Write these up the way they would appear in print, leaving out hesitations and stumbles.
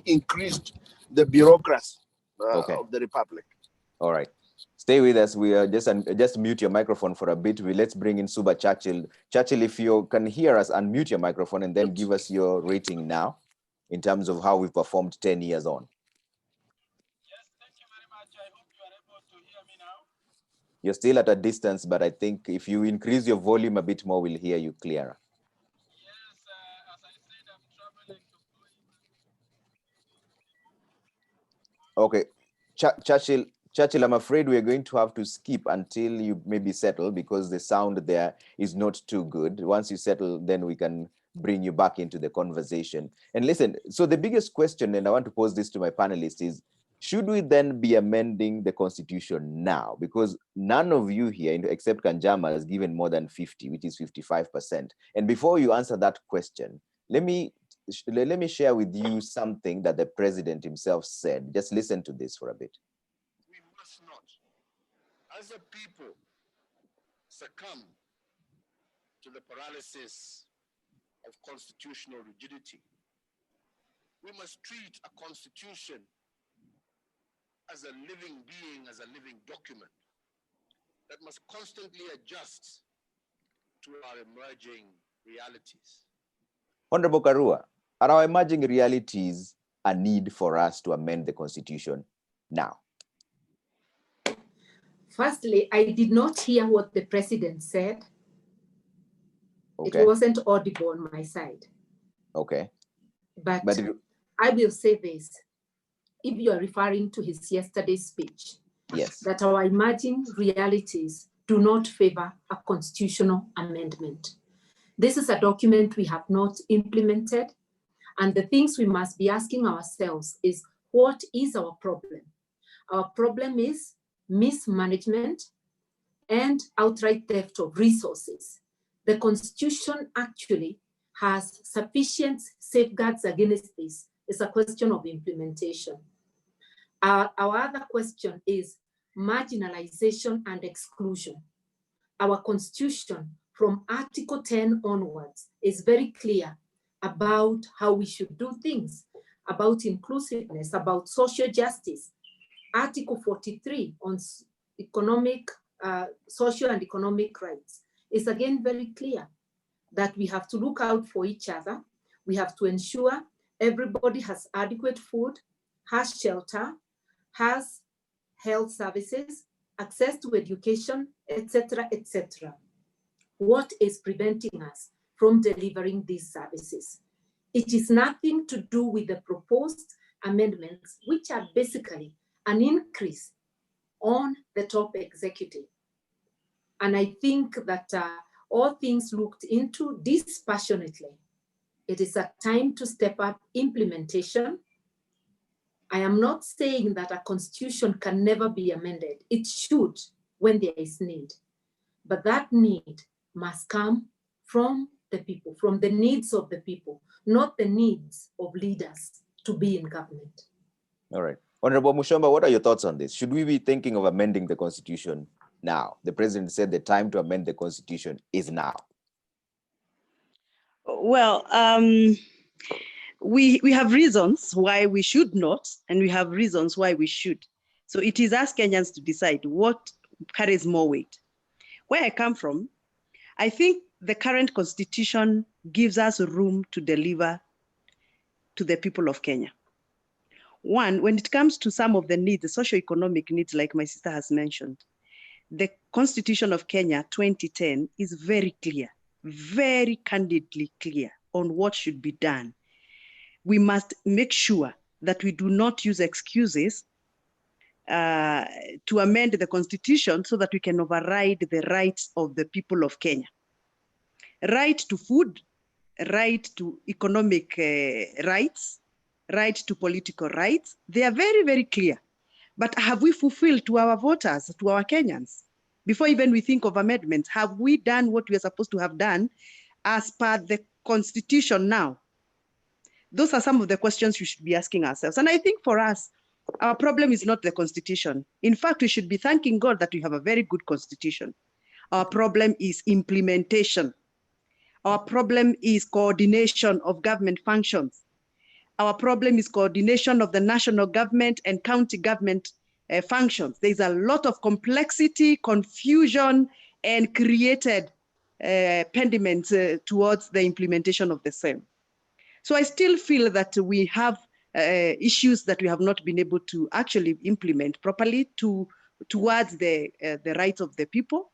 increased the bureaucracy of the republic. All right. Stay with us. We are just mute your microphone for a bit. Let's bring in Suba Churchill. Churchill, if you can hear us, unmute your microphone and then give us your rating now in terms of how we performed 10 years on. Yes, thank you very much. I hope you are able to hear me now. You're still at a distance, but I think if you increase your volume a bit more, we'll hear you clearer. Yes, as I said, I'm traveling to Okay, Churchill, I'm afraid we're going to have to skip until you maybe settle because the sound there is not too good. Once you settle, then we can bring you back into the conversation. And listen, so the biggest question, and I want to pose this to my panelists, is should we then be amending the constitution now? Because none of you here, except Kanjama, has given more than 50, which is 55%. And before you answer that question, let me share with you something that the president himself said. Just listen to this for a bit. We must not, as a people, succumb to the paralysis of constitutional rigidity. We must treat a constitution as a living being, as a living document that must constantly adjust to our emerging realities. Honorable Karua, are our emerging realities a need for us to amend the constitution now? Firstly, I did not hear what the president said. Okay. It wasn't audible on my side. Okay. But I will say this. If you are referring to his yesterday's speech, yes, that our emerging realities do not favor a constitutional amendment. This is a document we have not implemented. And the things we must be asking ourselves is, what is our problem? Our problem is mismanagement and outright theft of resources. The Constitution actually has sufficient safeguards against this. It's a question of implementation. Our other question is marginalization and exclusion. Our Constitution, from Article 10 onwards, is very clear about how we should do things, about inclusiveness, about social justice. Article 43 on economic, social and economic rights is again very clear that we have to look out for each other. We have to ensure everybody has adequate food, has shelter, has health services, access to education, etc., etc. What is preventing us from delivering these services? It is nothing to do with the proposed amendments, which are basically an increase on the top executive. And I think that all things looked into dispassionately. It is a time to step up implementation. I am not saying that a constitution can never be amended. It should when there is need. But that need must come from the people, from the needs of the people, not the needs of leaders to be in government. All right. Honorable Mushomba, what are your thoughts on this? Should we be thinking of amending the constitution now? The president said the time to amend the constitution is now. Well, we have reasons why we should not, and we have reasons why we should. So it is us Kenyans to decide what carries more weight. Where I come from, I think the current constitution gives us room to deliver to the people of Kenya. One, when it comes to some of the needs, the socio-economic needs, like my sister has mentioned, the Constitution of Kenya 2010 is very clear, very candidly clear on what should be done. We must make sure that we do not use excuses to amend the Constitution so that we can override the rights of the people of Kenya. Right to food, right to economic rights, right to political rights, they are very, very clear. But have we fulfilled to our voters, to our Kenyans? Before even we think of amendments, have we done what we are supposed to have done as per the Constitution now? Those are some of the questions we should be asking ourselves. And I think for us, our problem is not the Constitution. In fact, we should be thanking God that we have a very good Constitution. Our problem is implementation. Our problem is coordination of government functions. Our problem is coordination of the national government and county government functions. There's a lot of complexity, confusion, and created pediments towards the implementation of the same. So I still feel that we have issues that we have not been able to actually implement properly towards the rights of the people.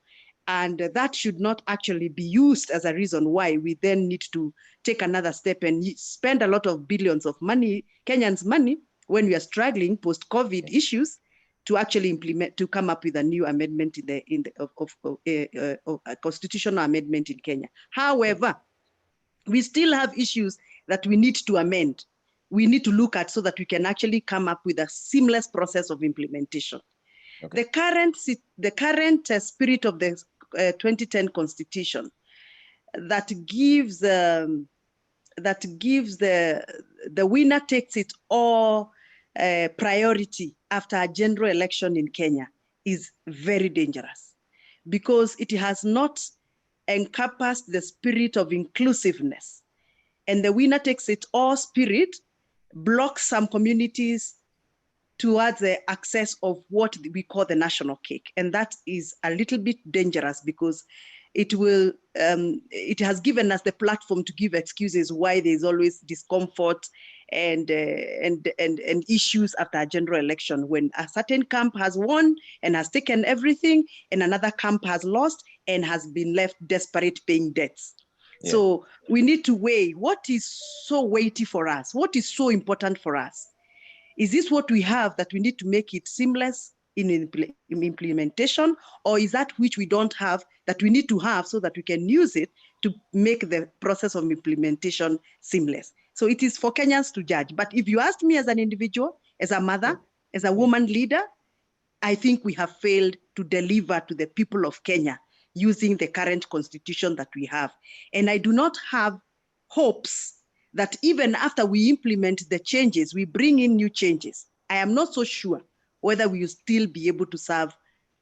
And that should not actually be used as a reason why we then need to take another step and spend a lot of billions of money, Kenyans' money, when we are struggling post-COVID issues, to actually implement, to come up with a new amendment a constitutional amendment in Kenya. However, we still have issues that we need to amend. We need to look at so that we can actually come up with a seamless process of implementation. Okay. The current spirit of the 2010 Constitution that gives the winner takes it all priority after a general election in Kenya is very dangerous, because it has not encompassed the spirit of inclusiveness, and the winner takes it all spirit blocks some communities towards the access of what we call the national cake. And that is a little bit dangerous, because it will, it has given us the platform to give excuses why there's always discomfort and issues after a general election, when a certain camp has won and has taken everything, and another camp has lost and has been left desperate paying debts. Yeah. So we need to weigh what is so weighty for us, what is so important for us. Is this what we have that we need to make it seamless in implementation, or is that which we don't have that we need to have so that we can use it to make the process of implementation seamless? So it is for Kenyans to judge. But if you ask me as an individual, as a mother, as a woman leader, I think we have failed to deliver to the people of Kenya using the current constitution that we have. And I do not have hopes that even after we implement the changes, we bring in new changes. I am not so sure whether we will still be able to serve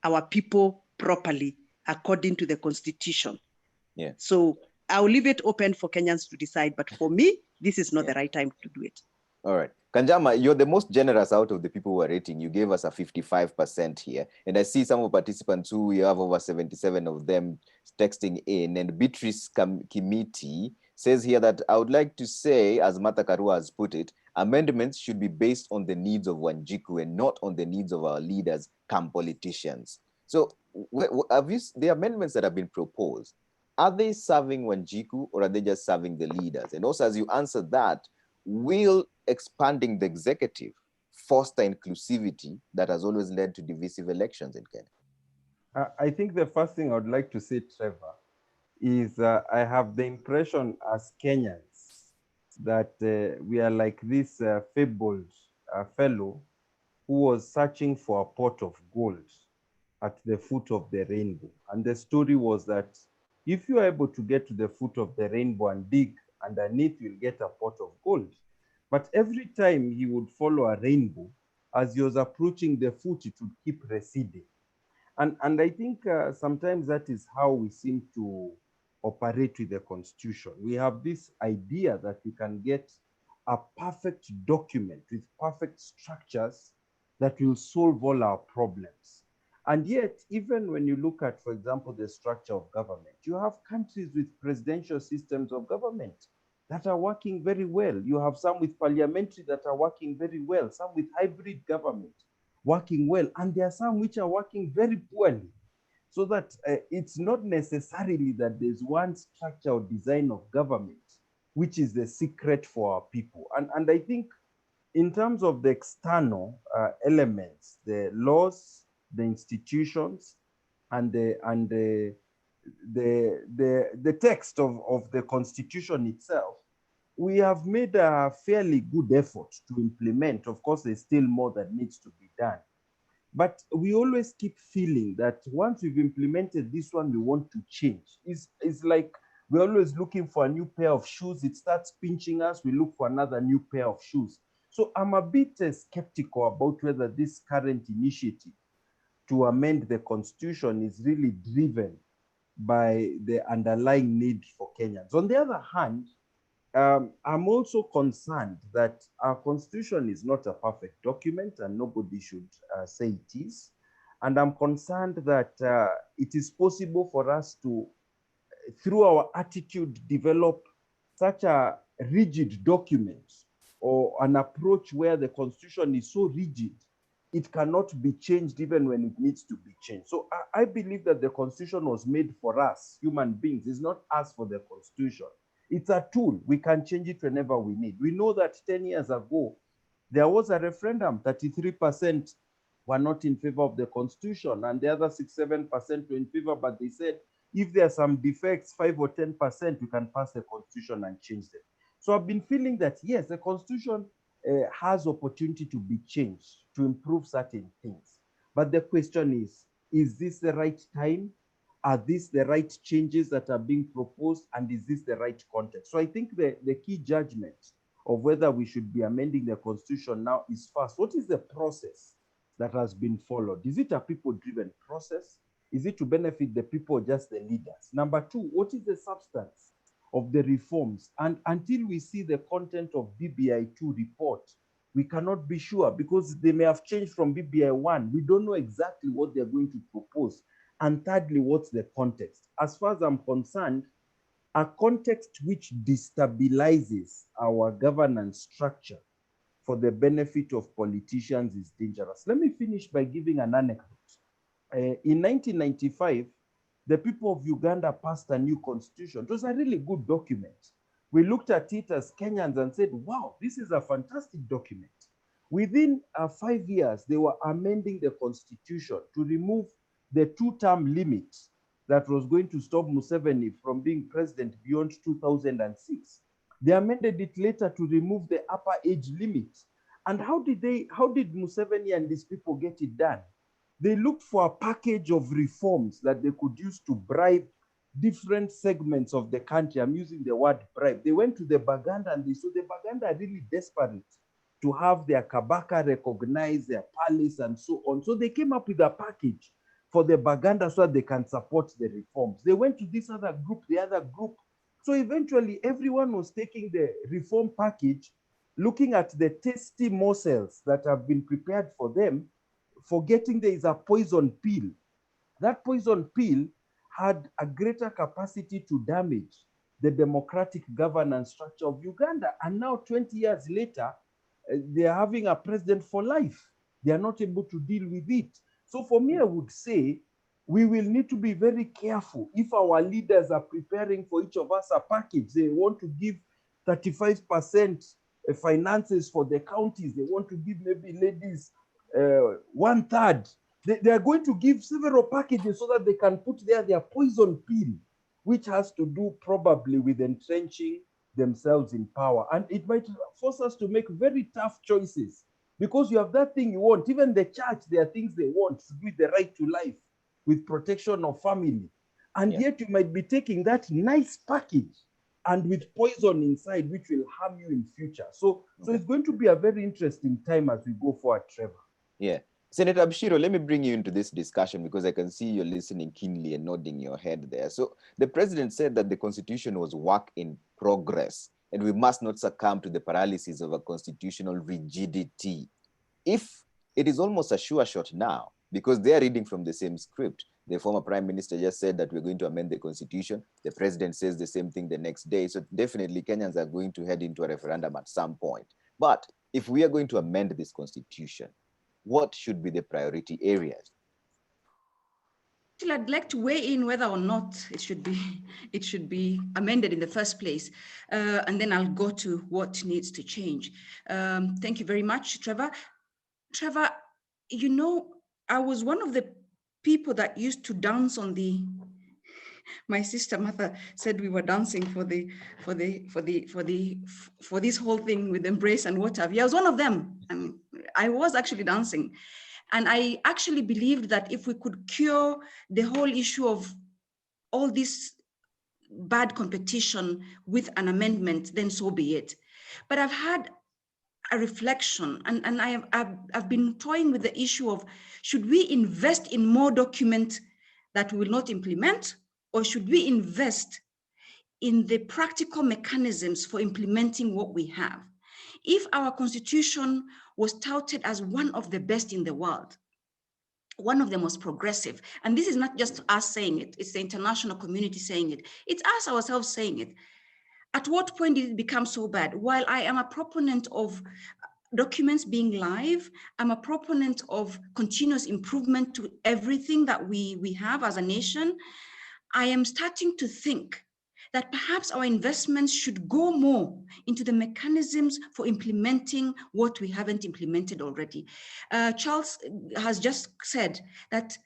our people properly according to the constitution. Yeah. So I'll leave it open for Kenyans to decide, but for me, this is not the right time to do it. All right. Kanjama, you're the most generous out of the people who are rating. You gave us a 55% here. And I see some of participants who we have over 77 of them texting in. And Beatrice Kimiti says here that I would like to say, as Martha Karua has put it, amendments should be based on the needs of Wanjiku and not on the needs of our leaders, come politicians. So have you, the amendments that have been proposed, are they serving Wanjiku or are they just serving the leaders? And also, as you answer that, will expanding the executive foster inclusivity that has always led to divisive elections in Kenya? I think the first thing I would like to say, Trevor, is I have the impression as Kenyans that we are like this fabled fellow who was searching for a pot of gold at the foot of the rainbow. And the story was that if you are able to get to the foot of the rainbow and dig underneath, you'll get a pot of gold. But every time he would follow a rainbow, as he was approaching the foot, it would keep receding. And I think sometimes that is how we seem to operate with the Constitution. We have this idea that we can get a perfect document with perfect structures that will solve all our problems. And yet, even when you look at, for example, the structure of government, you have countries with presidential systems of government that are working very well. You have some with parliamentary that are working very well, some with hybrid government working well, and there are some which are working very poorly. So that it's not necessarily that there's one structure or design of government which is the secret for our people. And I think in terms of the external elements, the laws, the institutions, and the text of the Constitution itself, we have made a fairly good effort to implement. Of course, there's still more that needs to be done. But we always keep feeling that once we've implemented this one, we want to change. It's like we're always looking for a new pair of shoes. It starts pinching us. We look for another new pair of shoes. So I'm a bit skeptical about whether this current initiative to amend the Constitution is really driven by the underlying need for Kenyans. On the other hand, I'm also concerned that our constitution is not a perfect document, and nobody should say it is. And I'm concerned that it is possible for us to, through our attitude, develop such a rigid document or an approach where the constitution is so rigid, it cannot be changed even when it needs to be changed. So I believe that the constitution was made for us, human beings. It's not us for the constitution. It's a tool. We can change it whenever we need. We know that 10 years ago, there was a referendum, 33% were not in favor of the constitution, and the other 6-7% were in favor, but they said, if there are some defects, 5 or 10%, you can pass the constitution and change them. So I've been feeling that, yes, the constitution has opportunity to be changed, to improve certain things. But the question is this the right time? Are these the right changes that are being proposed? And is this the right context? So I think the key judgment of whether we should be amending the constitution now is first, what is the process that has been followed? Is it a people-driven process? Is it to benefit the people or just the leaders? Number two, what is the substance of the reforms? And until we see the content of BBI 2 report, we cannot be sure, because they may have changed from BBI 1. We don't know exactly what they're going to propose. And thirdly, what's the context? As far as I'm concerned, a context which destabilizes our governance structure for the benefit of politicians is dangerous. Let me finish by giving an anecdote. In 1995, the people of Uganda passed a new constitution. It was a really good document. We looked at it as Kenyans and said, wow, this is a fantastic document. Within 5 years, they were amending the constitution to remove the 2-term limit that was going to stop Museveni from being president beyond 2006. They amended it later to remove the upper age limit. And how did Museveni and these people get it done? They looked for a package of reforms that they could use to bribe different segments of the country. I'm using the word bribe. They went to the Baganda and they saw the Baganda are really desperate to have their Kabaka recognize their palace and so on. So they came up with a package for the Baganda so that they can support the reforms. They went to this other group, the other group. So eventually everyone was taking the reform package, looking at the tasty morsels that have been prepared for them, forgetting there is a poison pill. That poison pill had a greater capacity to damage the democratic governance structure of Uganda. And now 20 years later, they are having a president for life. They are not able to deal with it. So for me, I would say we will need to be very careful. If our leaders are preparing for each of us a package, they want to give 35% finances for the counties, they want to give maybe ladies 1/3. They are going to give several packages so that they can put there their poison pill, which has to do probably with entrenching themselves in power. And it might force us to make very tough choices, because you have that thing you want. Even the church, there are things they want with the right to life, with protection of family. And yet you might be taking that nice package and with poison inside, which will harm you in future. So it's going to be a very interesting time as we go forward, Trevor. Yeah. Senator Abshiro, let me bring you into this discussion, because I can see you're listening keenly and nodding your head there. So the president said that the constitution was work in progress, and we must not succumb to the paralysis of a constitutional rigidity. If it is almost a sure shot now, because they are reading from the same script. The former prime minister just said that we're going to amend the constitution. The president says the same thing the next day. So definitely Kenyans are going to head into a referendum at some point. But if we are going to amend this constitution, what should be the priority areas? I'd like to weigh in whether or not it should be amended in the first place, and then I'll go to what needs to change. Thank you very much, Trevor. Trevor, you know, I was one of the people that used to dance on the. My sister Martha said we were dancing for this whole thing with embrace and what have you. I was one of them. I mean, I was actually dancing. And I actually believed that if we could cure the whole issue of all this bad competition with an amendment, then so be it. But I've had a reflection, and I've been toying with the issue of, should we invest in more documents that we will not implement, or should we invest in the practical mechanisms for implementing what we have. If our constitution was touted as one of the best in the world, one of the most progressive, and this is not just us saying it, it's the international community saying it, it's us ourselves saying it. At what point did it become so bad? While I am a proponent of documents being live, I'm a proponent of continuous improvement to everything that we have as a nation, I am starting to think that perhaps our investments should go more into the mechanisms for implementing what we haven't implemented already. Charles has just said that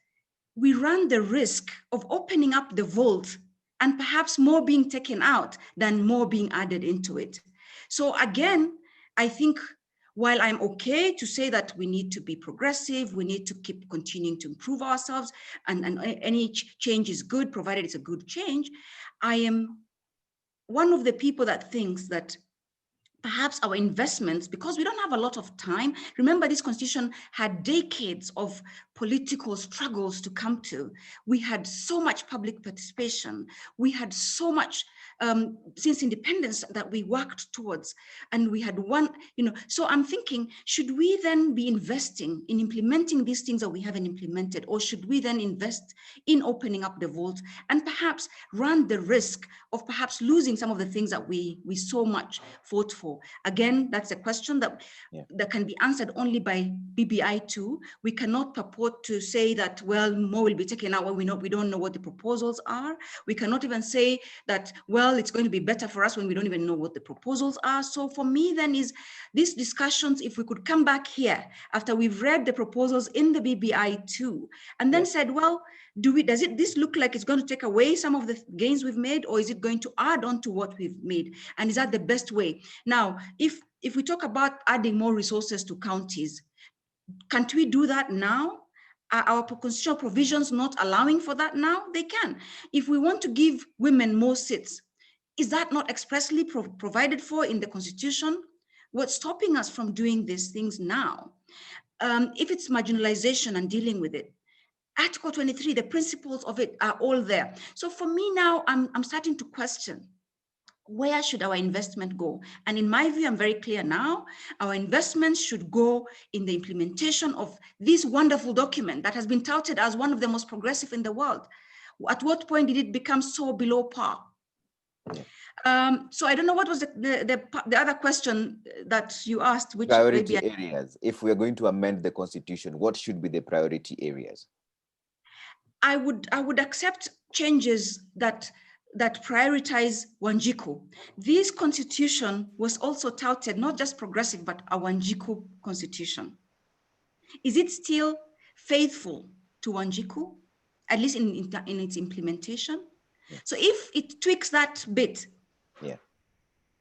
we run the risk of opening up the vault and perhaps more being taken out than more being added into it. So again, I think while I'm okay to say that we need to be progressive, we need to keep continuing to improve ourselves, and any change is good, provided it's a good change, I am one of the people that thinks that perhaps our investments, because we don't have a lot of time. Remember, this constitution had decades of political struggles to come to. We had so much public participation. We had so much since independence that we worked towards, and we had one, so I'm thinking, should we then be investing in implementing these things that we haven't implemented, or should we then invest in opening up the vault and perhaps run the risk of perhaps losing some of the things that we so much fought for? Again, that's a question that can be answered only by BBI2. We cannot purport to say that, well, more will be taken out when we don't know what the proposals are. We cannot even say that, well, it's going to be better for us when we don't even know what the proposals are. So for me then is these discussions, if we could come back here after we've read the proposals in the BBI2 and then said, well, does this look like it's going to take away some of the gains we've made, or is it going to add on to what we've made? And is that the best way? Now, if we talk about adding more resources to counties, can't we do that now? Are our constitutional provisions not allowing for that now? They can. If we want to give women more seats, is that not expressly provided for in the Constitution? What's stopping us from doing these things now? If it's marginalization and dealing with it, Article 23, the principles of it are all there. So for me now, I'm starting to question, where should our investment go? And in my view, I'm very clear now, our investments should go in the implementation of this wonderful document that has been touted as one of the most progressive in the world. At what point did it become so below par? So I don't know what was the other question that you asked, which priority areas. If we are going to amend the constitution, what should be the priority areas? I would accept changes that prioritize Wanjiku. This constitution was also touted, not just progressive, but a Wanjiku constitution. Is it still faithful to Wanjiku, at least in its implementation? Yeah. So if it tweaks that bit,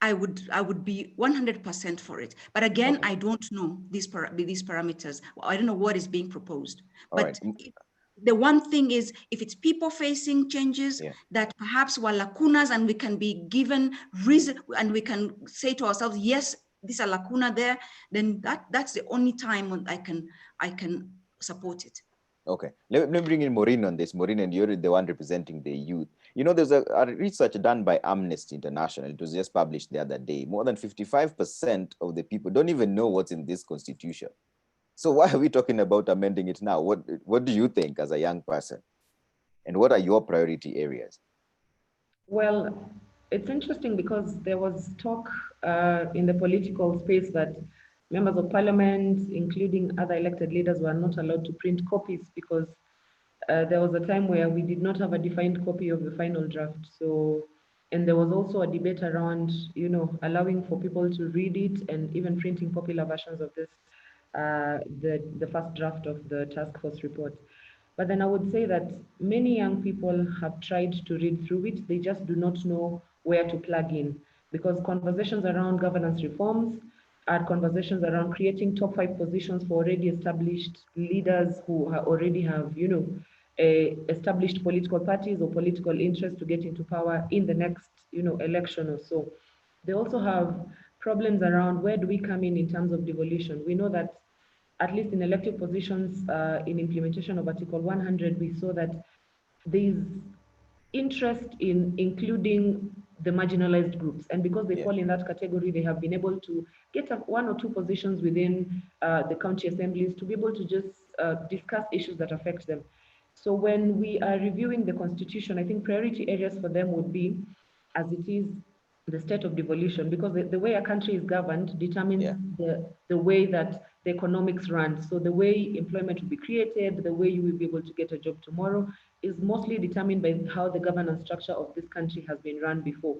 I would be 100% for it. But again, I don't know these parameters. I don't know what is being proposed. But the one thing is, if it's people-facing changes that perhaps were lacunas, and we can be given reason, and we can say to ourselves, yes, there's a lacuna there, then that's the only time when I can support it. Okay, let me bring in Maureen on this. Maureen, and you're the one representing the youth. There's a research done by Amnesty International. It was just published the other day. More than 55% of the people don't even know what's in this constitution. So why are we talking about amending it now? What do you think as a young person? And what are your priority areas? Well, it's interesting because there was talk in the political space that members of parliament, including other elected leaders, were not allowed to print copies because there was a time where we did not have a defined copy of the final draft. So, and there was also a debate around, allowing for people to read it and even printing popular versions of this, the first draft of the task force report. But then I would say that many young people have tried to read through it. They just do not know where to plug in, because conversations around governance reforms are conversations around creating top 5 positions for already established leaders who already have, established political parties or political interests to get into power in the next, election or so. They also have problems around where do we come in terms of devolution. We know that at least in elective positions, in implementation of Article 100, we saw that there's interest in including the marginalized groups. And because they Yeah. fall in that category, they have been able to get one or two positions within the county assemblies to be able to just discuss issues that affect them. So when we are reviewing the constitution, I think priority areas for them would be, as it is, the state of devolution, because the way a country is governed determines the way that the economics run. So the way employment will be created, the way you will be able to get a job tomorrow is mostly determined by how the governance structure of this country has been run before.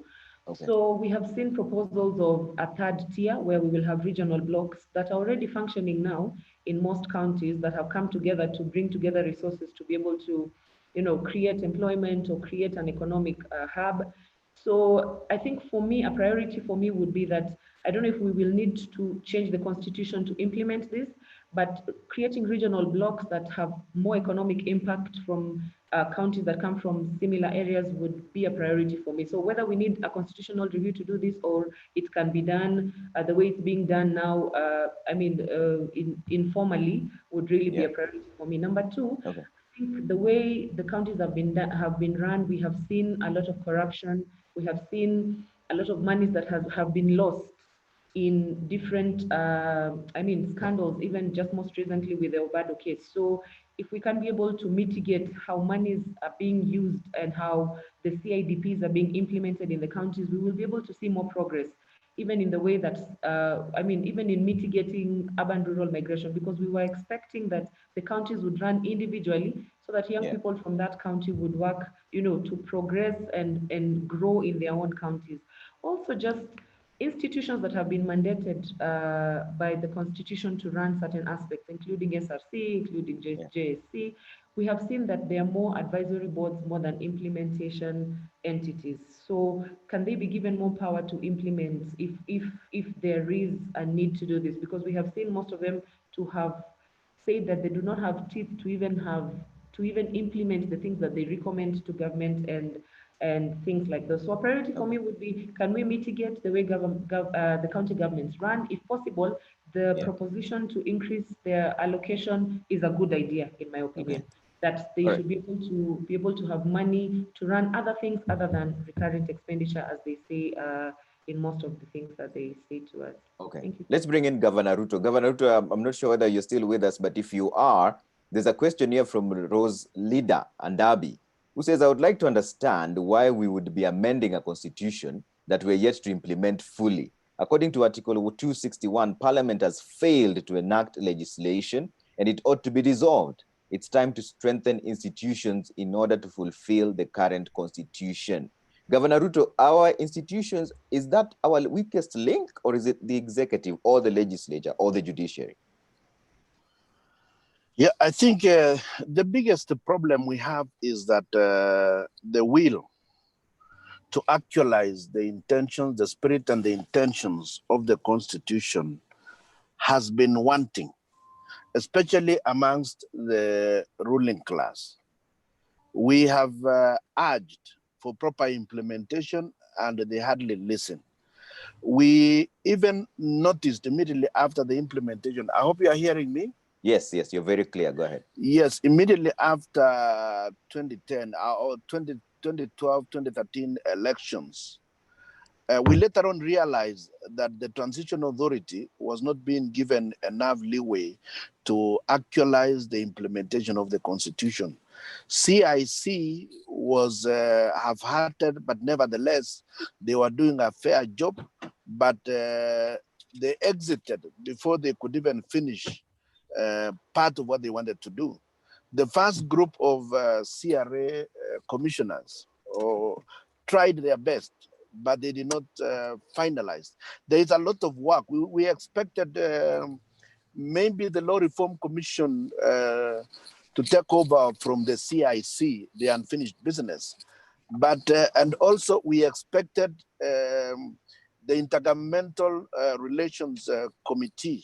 Okay. So we have seen proposals of a third tier where we will have regional blocks that are already functioning now in most counties that have come together to bring together resources to be able to, create employment or create an economic hub. So I think for me, a priority for me would be that I don't know if we will need to change the constitution to implement this, but creating regional blocks that have more economic impact from counties that come from similar areas would be a priority for me. So whether we need a constitutional review to do this or it can be done the way it's being done now, informally would really be a priority for me. Number two, Okay. I think the way the counties have been run, we have seen a lot of corruption. We have seen a lot of monies that have been lost in different, scandals, even just most recently with the Obado case. So if we can be able to mitigate how monies are being used and how the CIDPs are being implemented in the counties, we will be able to see more progress, even in the way that, even in mitigating urban-rural migration, because we were expecting that the counties would run individually so that young people from that county would work, to progress and grow in their own counties. Also, just institutions that have been mandated by the constitution to run certain aspects, including SRC, including JSC, we have seen that they are more advisory boards more than implementation entities. So can they be given more power to implement if there is a need to do this? Because we have seen most of them to have said that they do not have teeth to even implement the things that they recommend to government and things like this. So a priority for me would be, can we mitigate the way the county governments run? If possible, the proposition to increase their allocation is a good idea, in my opinion. Okay. That they should be able to have money to run other things other than recurrent expenditure, as they say in most of the things that they say to us. Okay. Thank you. Let's bring in Governor Ruto. Governor Ruto, I'm not sure whether you're still with us, but if you are, there's a question here from Rose Lida Andabi, who says, I would like to understand why we would be amending a constitution that we're yet to implement fully. According to Article 261, Parliament has failed to enact legislation and it ought to be dissolved. It's time to strengthen institutions in order to fulfill the current constitution. Governor Ruto, our institutions, is that our weakest link, or is it the executive or the legislature or the judiciary? Yeah, I think the biggest problem we have is that the will to actualize the intentions, the spirit and the intentions of the Constitution has been wanting, especially amongst the ruling class. We have urged for proper implementation and they hardly listen. We even noticed immediately after the implementation, I hope you are hearing me. Yes, you're very clear. Go ahead. Yes, immediately after 2010 or 2012, 2013 elections, we later on realized that the transition authority was not being given enough leeway to actualize the implementation of the Constitution. CIC was half-hearted, but nevertheless, they were doing a fair job, but they exited before they could even finish part of what they wanted to do. The first group of CRA commissioners tried their best, but they did not finalize. There is a lot of work. We expected maybe the Law Reform Commission to take over from the CIC, the unfinished business. But, and also we expected the Intergovernmental Relations Committee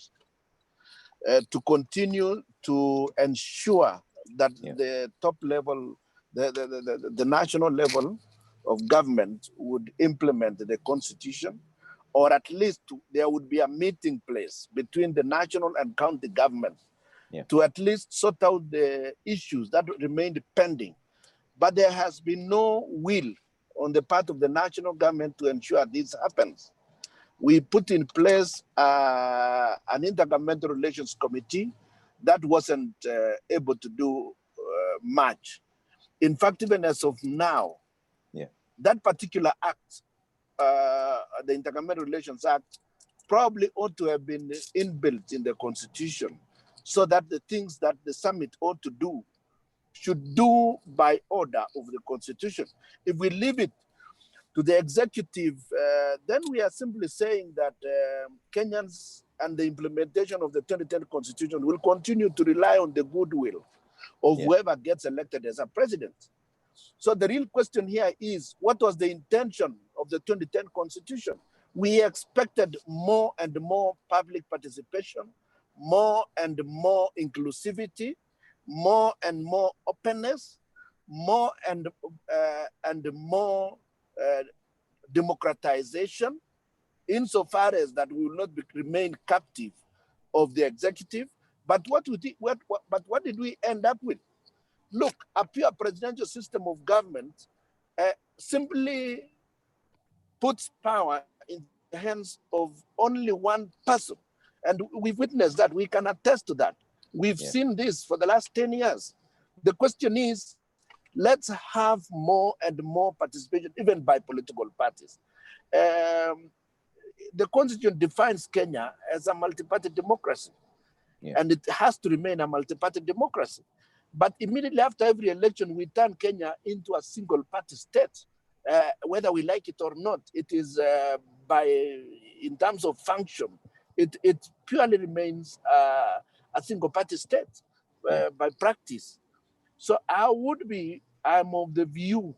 to continue to ensure that the top level, the national level of government would implement the Constitution, or at least there would be a meeting place between the national and county government to at least sort out the issues that remained pending. But there has been no will on the part of the national government to ensure this happens. We put in place an intergovernmental relations committee that wasn't able to do much. In fact, even as of now, that particular act, the Intergovernmental Relations Act, probably ought to have been inbuilt in the constitution so that the things that the summit ought to do should do by order of the constitution. If we leave it to the executive, then we are simply saying that Kenyans and the implementation of the 2010 constitution will continue to rely on the goodwill of whoever gets elected as a president. So the real question here is, what was the intention of the 2010 constitution? We expected more and more public participation, more and more inclusivity, more and more openness, more and more democratization, insofar as that we will not remain captive of the executive. But what did we end up with? Look, a pure presidential system of government simply puts power in the hands of only one person. And we've witnessed that. We can attest to that. We've seen this for the last 10 years. The question is, let's have more and more participation, even by political parties. The constitution defines Kenya as a multi-party democracy, and it has to remain a multi-party democracy. But immediately after every election, we turn Kenya into a single-party state. Whether we like it or not, it is in terms of function, it purely remains a single-party state by practice. So I'm of the view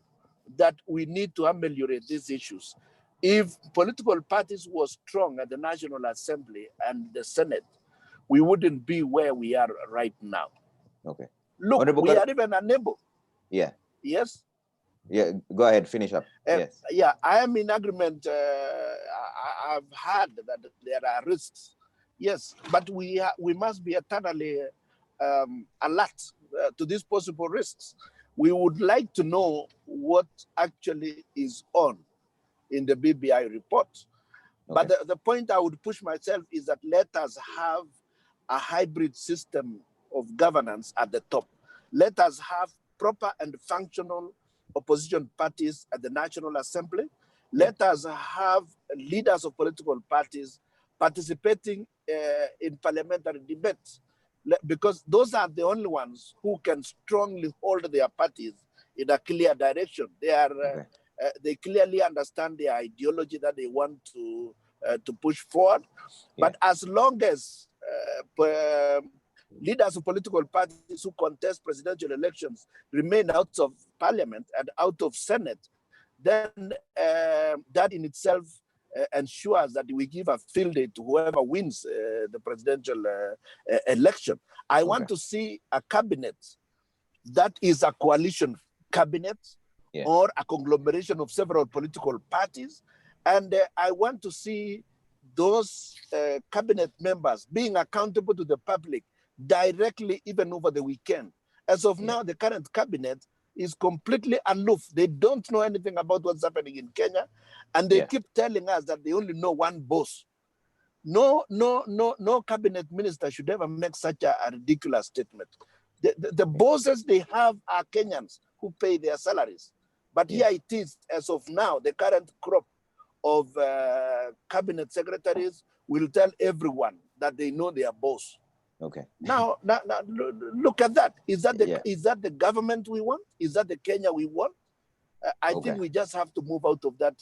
that we need to ameliorate these issues. If political parties were strong at the National Assembly and the Senate, we wouldn't be where we are right now. Okay. Look, we are even unable. Yeah. Yes? Yeah, go ahead, finish up. Yes. Yeah, I am in agreement. I've heard that there are risks. Yes, but we must be eternally alert to these possible risks. We would like to know what actually is on in the BBI report. Okay. But the point I would push myself is that let us have a hybrid system of governance at the top. Let us have proper and functional opposition parties at the National Assembly. Let us have leaders of political parties participating in parliamentary debates, because those are the only ones who can strongly hold their parties in a clear direction. They clearly understand the ideology that they want to push forward. But as long as leaders of political parties who contest presidential elections remain out of parliament and out of Senate, then that in itself ensures that we give a field day to whoever wins the presidential election. I want to see a cabinet that is a coalition cabinet or a conglomeration of several political parties. And I want to see those cabinet members being accountable to the public directly, even over the weekend. As of now, the current cabinet is completely aloof. They don't know anything about what's happening in Kenya, and they keep telling us that they only know one boss. No cabinet minister should ever make such a ridiculous statement. The bosses they have are Kenyans who pay their salaries. But here it is, as of now, the current crop of cabinet secretaries will tell everyone that they know their boss. Okay. Now look at that. Is that the government we want? Is that the Kenya we want? I think we just have to move out of that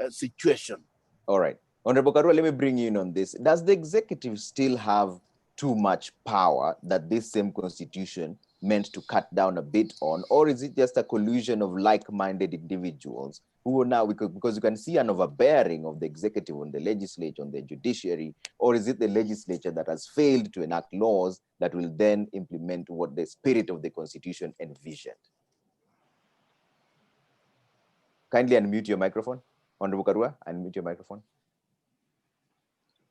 situation. All right. Honorable Karua, let me bring you in on this. Does the executive still have too much power that this same constitution meant to cut down a bit on, or is it just a collusion of like-minded individuals who are now, because you can see an overbearing of the executive on the legislature, on the judiciary, or is it the legislature that has failed to enact laws that will then implement what the spirit of the constitution envisioned? Kindly unmute your microphone. Honorable Karua, unmute your microphone.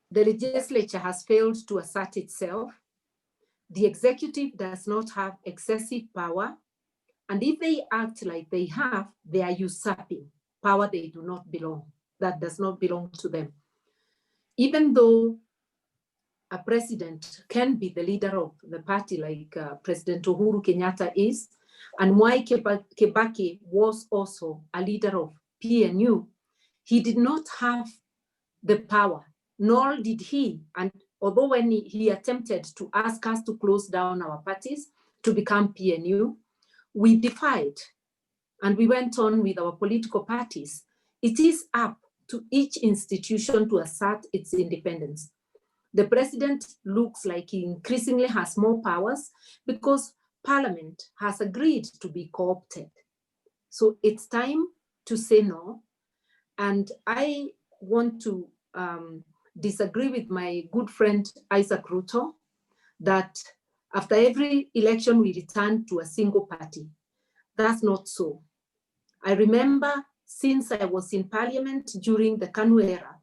The legislature has failed to assert itself. The executive does not have excessive power. And if they act like they have, they are usurping power they do not belong, that does not belong to them. Even though a president can be the leader of the party like President Uhuru Kenyatta is, and Mwai Kibaki was also a leader of PNU, he did not have the power, nor did he. And although when he attempted to ask us to close down our parties to become PNU, we defied and we went on with our political parties. It is up to each institution to assert its independence. The president looks like he increasingly has more powers because Parliament has agreed to be co-opted. So it's time to say no. And I want to disagree with my good friend Isaac Ruto that after every election we return to a single party. That's not so. I remember since I was in Parliament during the KANU era,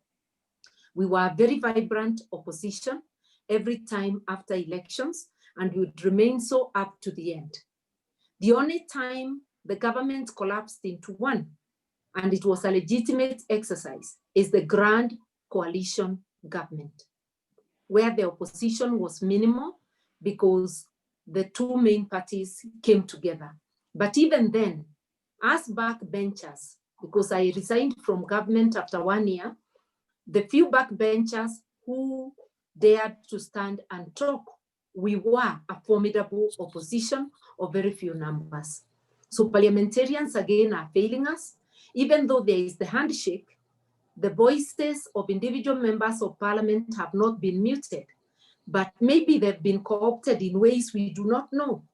we were a very vibrant opposition every time after elections, and we would remain so up to the end. The only time the government collapsed into one, and it was a legitimate exercise, is the grand coalition government, where the opposition was minimal because the two main parties came together. But even then, as backbenchers, because I resigned from government after 1 year, the few backbenchers who dared to stand and talk, we were a formidable opposition of very few numbers. So parliamentarians again are failing us. Even though there is the handshake, the voices of individual members of parliament have not been muted, but maybe they've been co-opted in ways we do not know.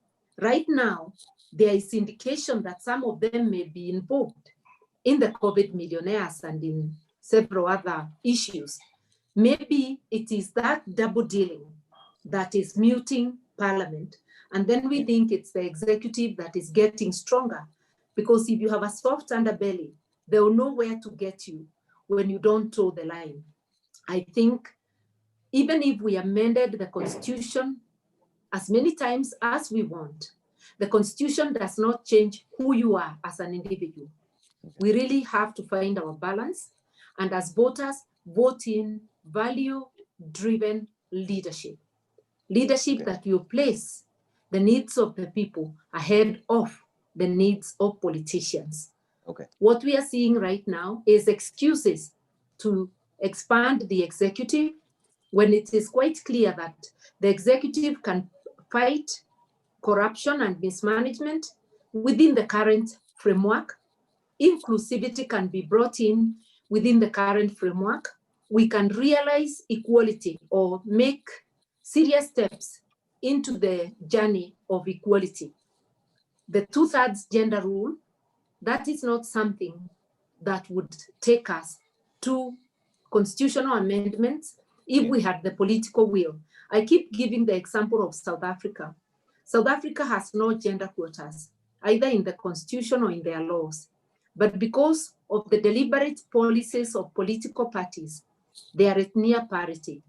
Right now, there is indication that some of them may be involved in the COVID millionaires and in several other issues. Maybe it is that double dealing that is muting Parliament. And then we think it's the executive that is getting stronger. Because if you have a soft underbelly, they will know where to get you when you don't toe the line. I think even if we amended the Constitution as many times as we want, the Constitution does not change who you are as an individual. We really have to find our balance, and as voters, vote in value-driven leadership. Leadership that will place the needs of the people ahead of the needs of politicians. Okay. What we are seeing right now is excuses to expand the executive when it is quite clear that the executive can fight corruption and mismanagement within the current framework. Inclusivity can be brought in within the current framework. We can realize equality or make serious steps into the journey of equality. The 2/3 gender rule, that is not something that would take us to constitutional amendments if we had the political will. I keep giving the example of South Africa. South Africa has no gender quotas, either in the constitution or in their laws. But because of the deliberate policies of political parties, they are at near parity.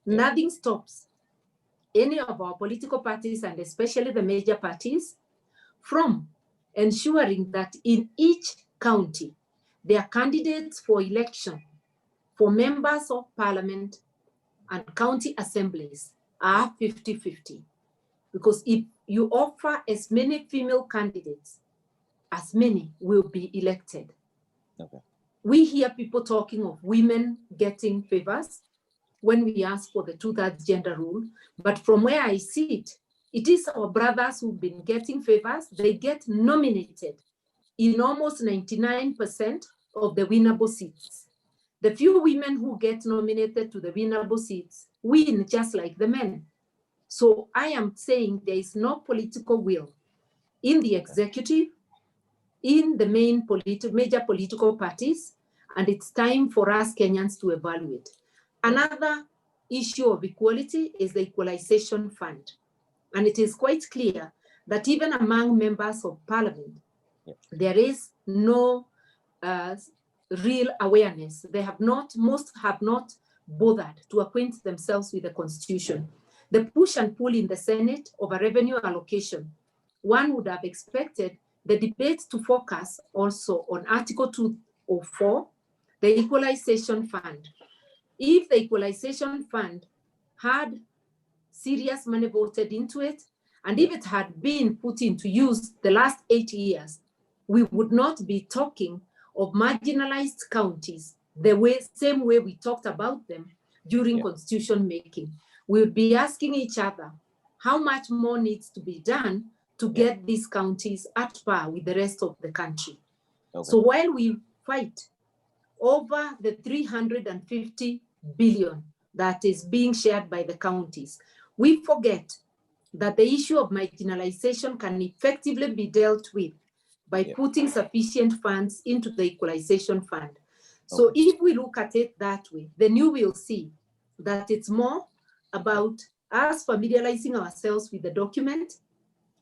Nothing stops any of our political parties, and especially the major parties, from ensuring that in each county, their candidates for election for members of parliament and county assemblies are 50-50. Because if you offer as many female candidates, as many will be elected. Okay. We hear people talking of women getting favors when we ask for the 2/3 gender rule, but from where I see it, it is our brothers who've been getting favors. They get nominated in almost 99% of the winnable seats. The few women who get nominated to the winnable seats win just like the men. So I am saying there is no political will in the executive, in the major political parties, and it's time for us Kenyans to evaluate. Another issue of equality is the equalization fund. And it is quite clear that even among members of parliament, there is no real awareness. Most have not bothered to acquaint themselves with the constitution. The push and pull in the Senate of a revenue allocation, one would have expected the debate to focus also on Article 204, the Equalization Fund. If the Equalization Fund had serious money voted into it, and if it had been put into use the last 8 years, we would not be talking of marginalized counties the same way we talked about them during constitution making. We would be asking each other how much more needs to be done to get these counties at par with the rest of the country. So while we fight over the 350 billion that is being shared by the counties, we forget that the issue of marginalization can effectively be dealt with by putting sufficient funds into the Equalization Fund. So if we look at it that way, then you will see that it's more about us familiarizing ourselves with the document,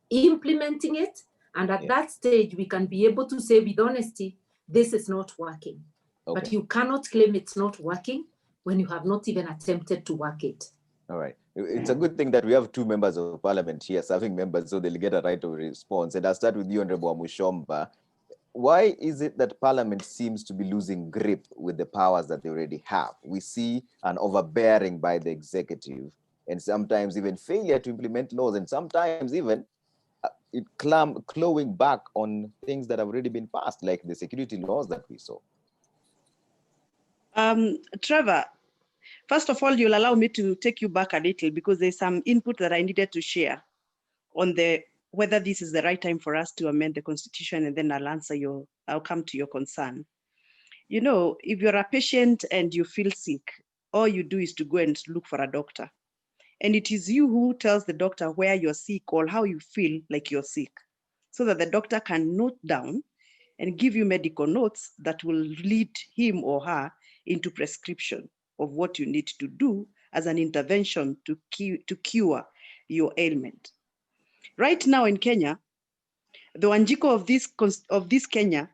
implementing it, and at that stage, we can be able to say with honesty, this is not working. But you cannot claim it's not working when you have not even attempted to work it. All right. It's a good thing that we have two members of parliament here, serving members, so they'll get a right of response. And I'll start with you, Honorable Mushomba. Why is it that parliament seems to be losing grip with the powers that they already have? We see an overbearing by the executive, and sometimes even failure to implement laws, and sometimes even it clawing back on things that have already been passed, like the security laws that we saw. Trevor, first of all, you'll allow me to take you back a little because there's some input that I needed to share on whether this is the right time for us to amend the constitution, and then I'll come to your concern. You know, if you're a patient and you feel sick, all you do is to go and look for a doctor. And it is you who tells the doctor where you're sick or how you feel like you're sick, so that the doctor can note down and give you medical notes that will lead him or her into prescription of what you need to do as an intervention to cure your ailment. Right now in Kenya, the Wanjiko of this Kenya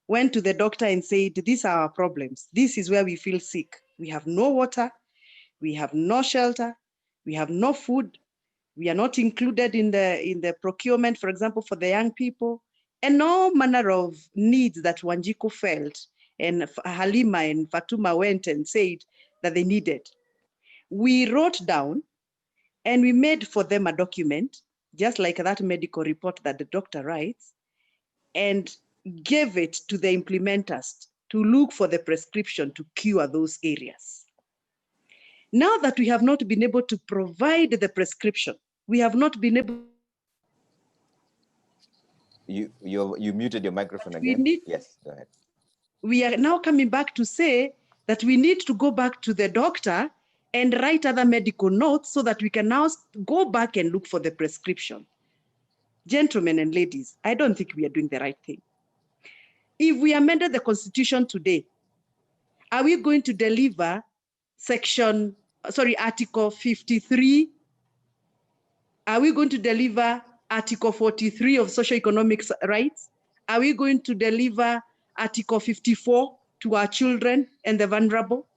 went to the doctor and said, these are our problems. This is where we feel sick. We have no water, we have no shelter, we have no food, we are not included in the procurement, for example, for the young people, and all manner of needs that Wanjiko felt, and Halima and Fatuma went and said that they needed. We wrote down and we made for them a document, just like that medical report that the doctor writes, and gave it to the implementers to look for the prescription to cure those areas. Now that we have not been able to provide the prescription, we have not been able. You muted your microphone again. Yes, go ahead. We are now coming back to say that we need to go back to the doctor and write other medical notes so that we can now go back and look for the prescription. Gentlemen and ladies, I don't think we are doing the right thing. If we amended the constitution today, are we going to deliver Article 53? Are we going to deliver Article 43 of socioeconomic rights? Are we going to deliver Article 54 to our children and the vulnerable?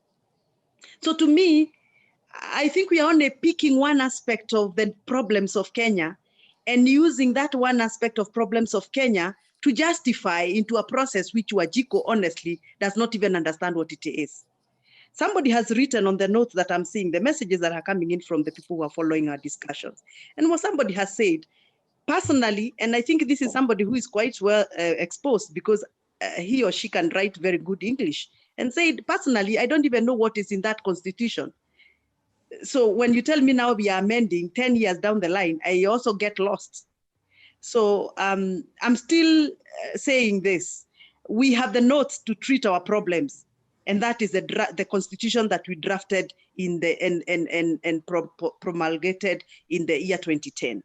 So to me, I think we are only picking one aspect of the problems of Kenya and using that one aspect of problems of Kenya to justify into a process which Wajiko honestly does not even understand what it is. Somebody has written on the notes that I'm seeing, the messages that are coming in from the people who are following our discussions. And what somebody has said, personally, and I think this is somebody who is quite well exposed because he or she can write very good English, and said, personally, I don't even know what is in that constitution. So when you tell me now we are amending 10 years down the line, I also get lost. So I'm still saying this. We have the notes to treat our problems. And that is the constitution that we drafted and promulgated in the year 2010.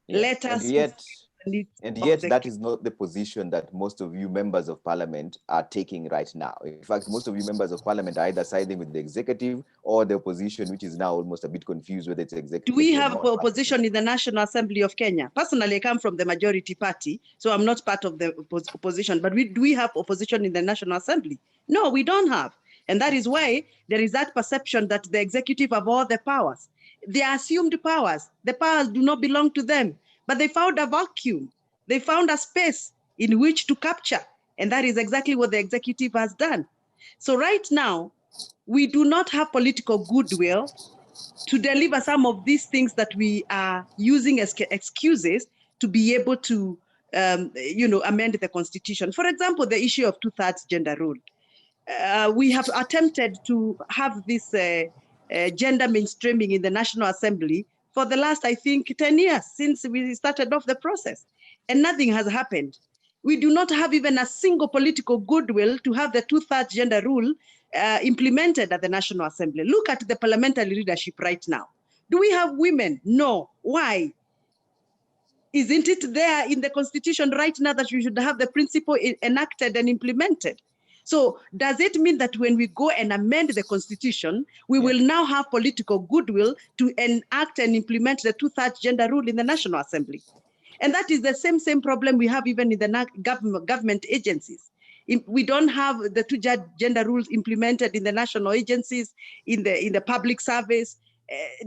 Yes. And yet that is not the position that most of you members of parliament are taking right now. In fact, most of you members of parliament are either siding with the executive or the opposition, which is now almost a bit confused whether it's executive. Do we have opposition in the National Assembly of Kenya? Personally, I come from the majority party, so I'm not part of the opposition, but do we have opposition in the National Assembly? No, we don't have. And that is why there is that perception that the executive have all the powers. They are assumed powers. The powers do not belong to them, but they found a vacuum They found a space in which to capture. And that is exactly what the executive has done. So right now, we do not have political goodwill to deliver some of these things that we are using as excuses to be able to amend the constitution. For example, the issue of 2/3 gender rule. We have attempted to have this gender mainstreaming in the National Assembly for the last, I think, 10 years since we started off the process, and nothing has happened. We do not have even a single political goodwill to have the 2/3 gender rule implemented at the National Assembly. Look at the parliamentary leadership right now. Do we have women? No. Why? Isn't it there in the constitution right now that we should have the principle enacted and implemented? So does it mean that when we go and amend the constitution, we will now have political goodwill to enact and implement the 2/3 gender rule in the National Assembly? And that is the same problem we have even in the government agencies. We don't have the 2 gender rules implemented in the national agencies, in the public service.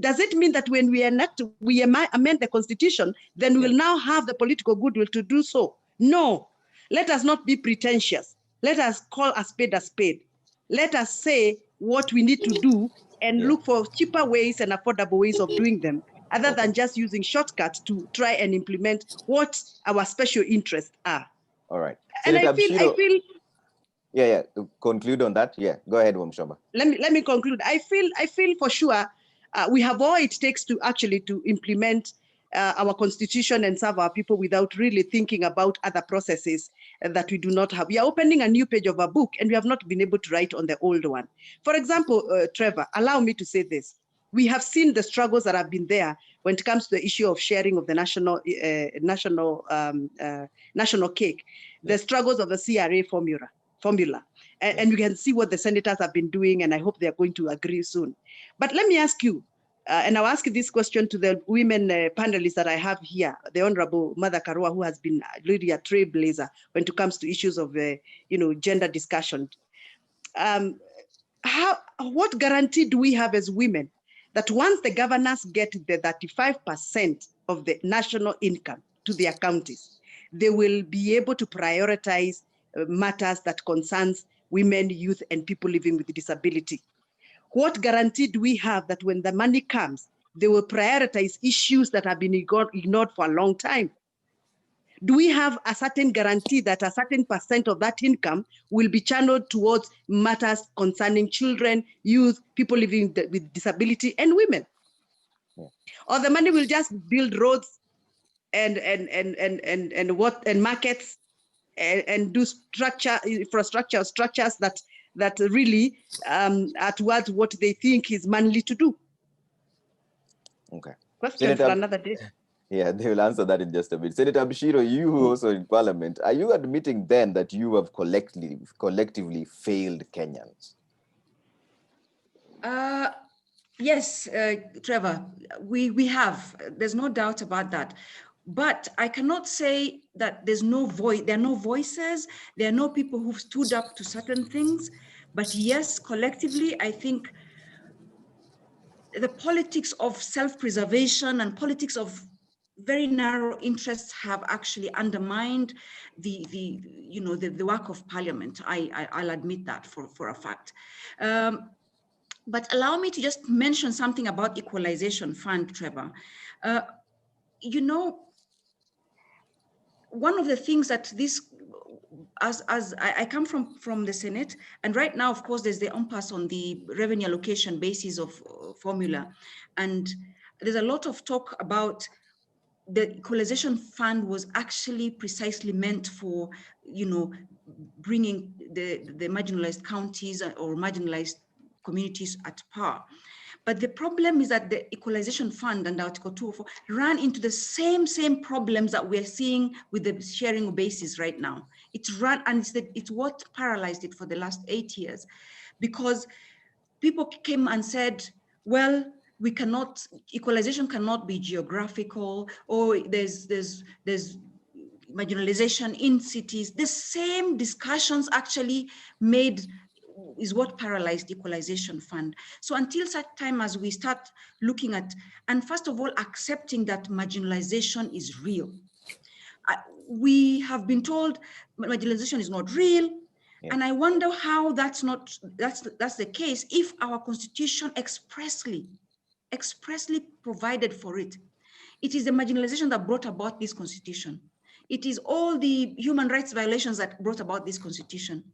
Does it mean that when we amend the constitution, then we will now have the political goodwill to do so? No. Let us not be pretentious. Let us call a spade a spade. Let us say what we need to do and look for cheaper ways and affordable ways of doing them, other than just using shortcuts to try and implement what our special interests are. All right. And Senator I feel to conclude on that. Yeah, go ahead, Wamshoma. Let me conclude. I feel for sure we have all it takes to actually to implement our constitution and serve our people without really thinking about other processes that we do not have. We are opening a new page of a book and we have not been able to write on the old one. For example, Trevor, allow me to say this. We have seen the struggles that have been there when it comes to the issue of sharing of the national cake, the struggles of the CRA formula. And you can see what the senators have been doing, and I hope they are going to agree soon. But let me ask you, and I'll ask this question to the women panelists that I have here, the Honorable Mother Karua, who has been really a trailblazer when it comes to issues of gender discussion. What guarantee do we have as women that once the governors get the 35% of the national income to their counties, they will be able to prioritize matters that concerns women, youth, and people living with disability? What guarantee do we have that when the money comes, they will prioritize issues that have been ignored for a long time? Do we have a certain guarantee that a certain percent of that income will be channeled towards matters concerning children, youth, people living with disability, and women? Or the money will just build roads and markets and do infrastructure structures that really are towards what they think is manly to do? Okay. Question for another day. Yeah, they will answer that in just a bit. Senator Bishiro, you also in Parliament, are you admitting then that you have collectively failed Kenyans? Yes, Trevor, we have. There's no doubt about that. But I cannot say that there's no voice. There are no voices. There are no people who've stood up to certain things. But yes, collectively, I think the politics of self-preservation and politics of very narrow interests have actually undermined the work of Parliament. I'll admit that for a fact. But allow me to just mention something about Equalization Fund, Trevor. One of the things that this, as I come from the Senate, and right now, of course, there's the impasse on the revenue allocation basis of formula. And there's a lot of talk about the Equalization Fund was actually precisely meant for, bringing the marginalized counties or marginalized communities at par. But the problem is that the Equalization Fund and Article 204 ran into the same problems that we're seeing with the sharing basis right now. It's what paralyzed it for the last 8 years, because people came and said, well, equalization cannot be geographical, or there's marginalization in cities. The same discussions actually is what paralyzed the Equalization Fund. So until such time as we start looking at, and first of all, accepting that marginalization is real. we have been told marginalization is not real. Yeah. And I wonder how that's the case if our constitution expressly provided for it. It is the marginalization that brought about this constitution. It is all the human rights violations that brought about this constitution.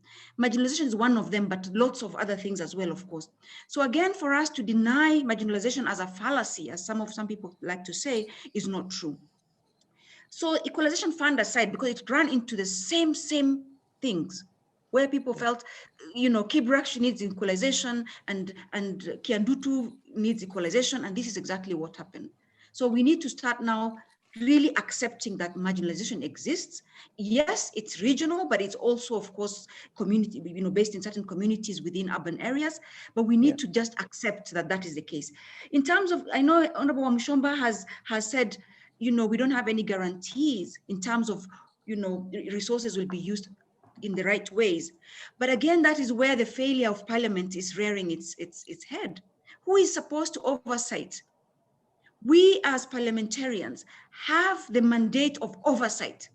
Marginalization is one of them, but lots of other things as well, of course. So again, for us to deny marginalization as a fallacy, as some people like to say, is not true. So equalization fund aside, because it ran into the same things, where people felt, Kibrak needs equalization and Kiandutu needs equalization, and this is exactly what happened. So we need to start now really accepting that marginalization exists. Yes, it's regional, but it's also, of course, community, based in certain communities within urban areas, but we need to just accept that that is the case. In terms of, I know Honorable Wamshomba has said, we don't have any guarantees in terms of, resources will be used in the right ways. But again, that is where the failure of parliament is rearing its head. Who is supposed to oversight? We as parliamentarians have the mandate of oversight.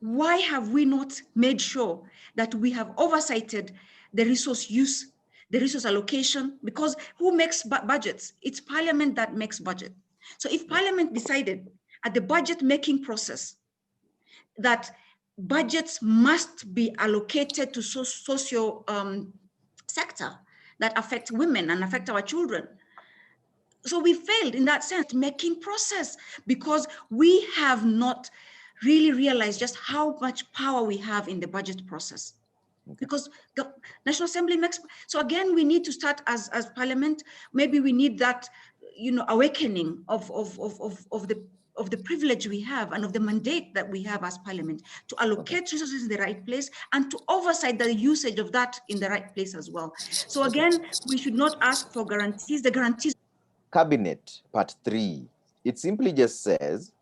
Why have we not made sure that we have oversighted the resource use, the resource allocation? Because who makes budgets? It's parliament that makes budget. So if parliament decided at the budget making process that budgets must be allocated to socio sector that affect women and affect our children, so we failed in that sense making process, because we have not really realized just how much power we have in the budget process. Okay. Because the National Assembly makes, so again, we need to start as parliament, maybe we need that, awakening of the privilege we have and of the mandate that we have as parliament to allocate resources in the right place and to oversight the usage of that in the right place as well. So again, we should not ask for guarantees. The guarantees. Cabinet, part 3, it simply just says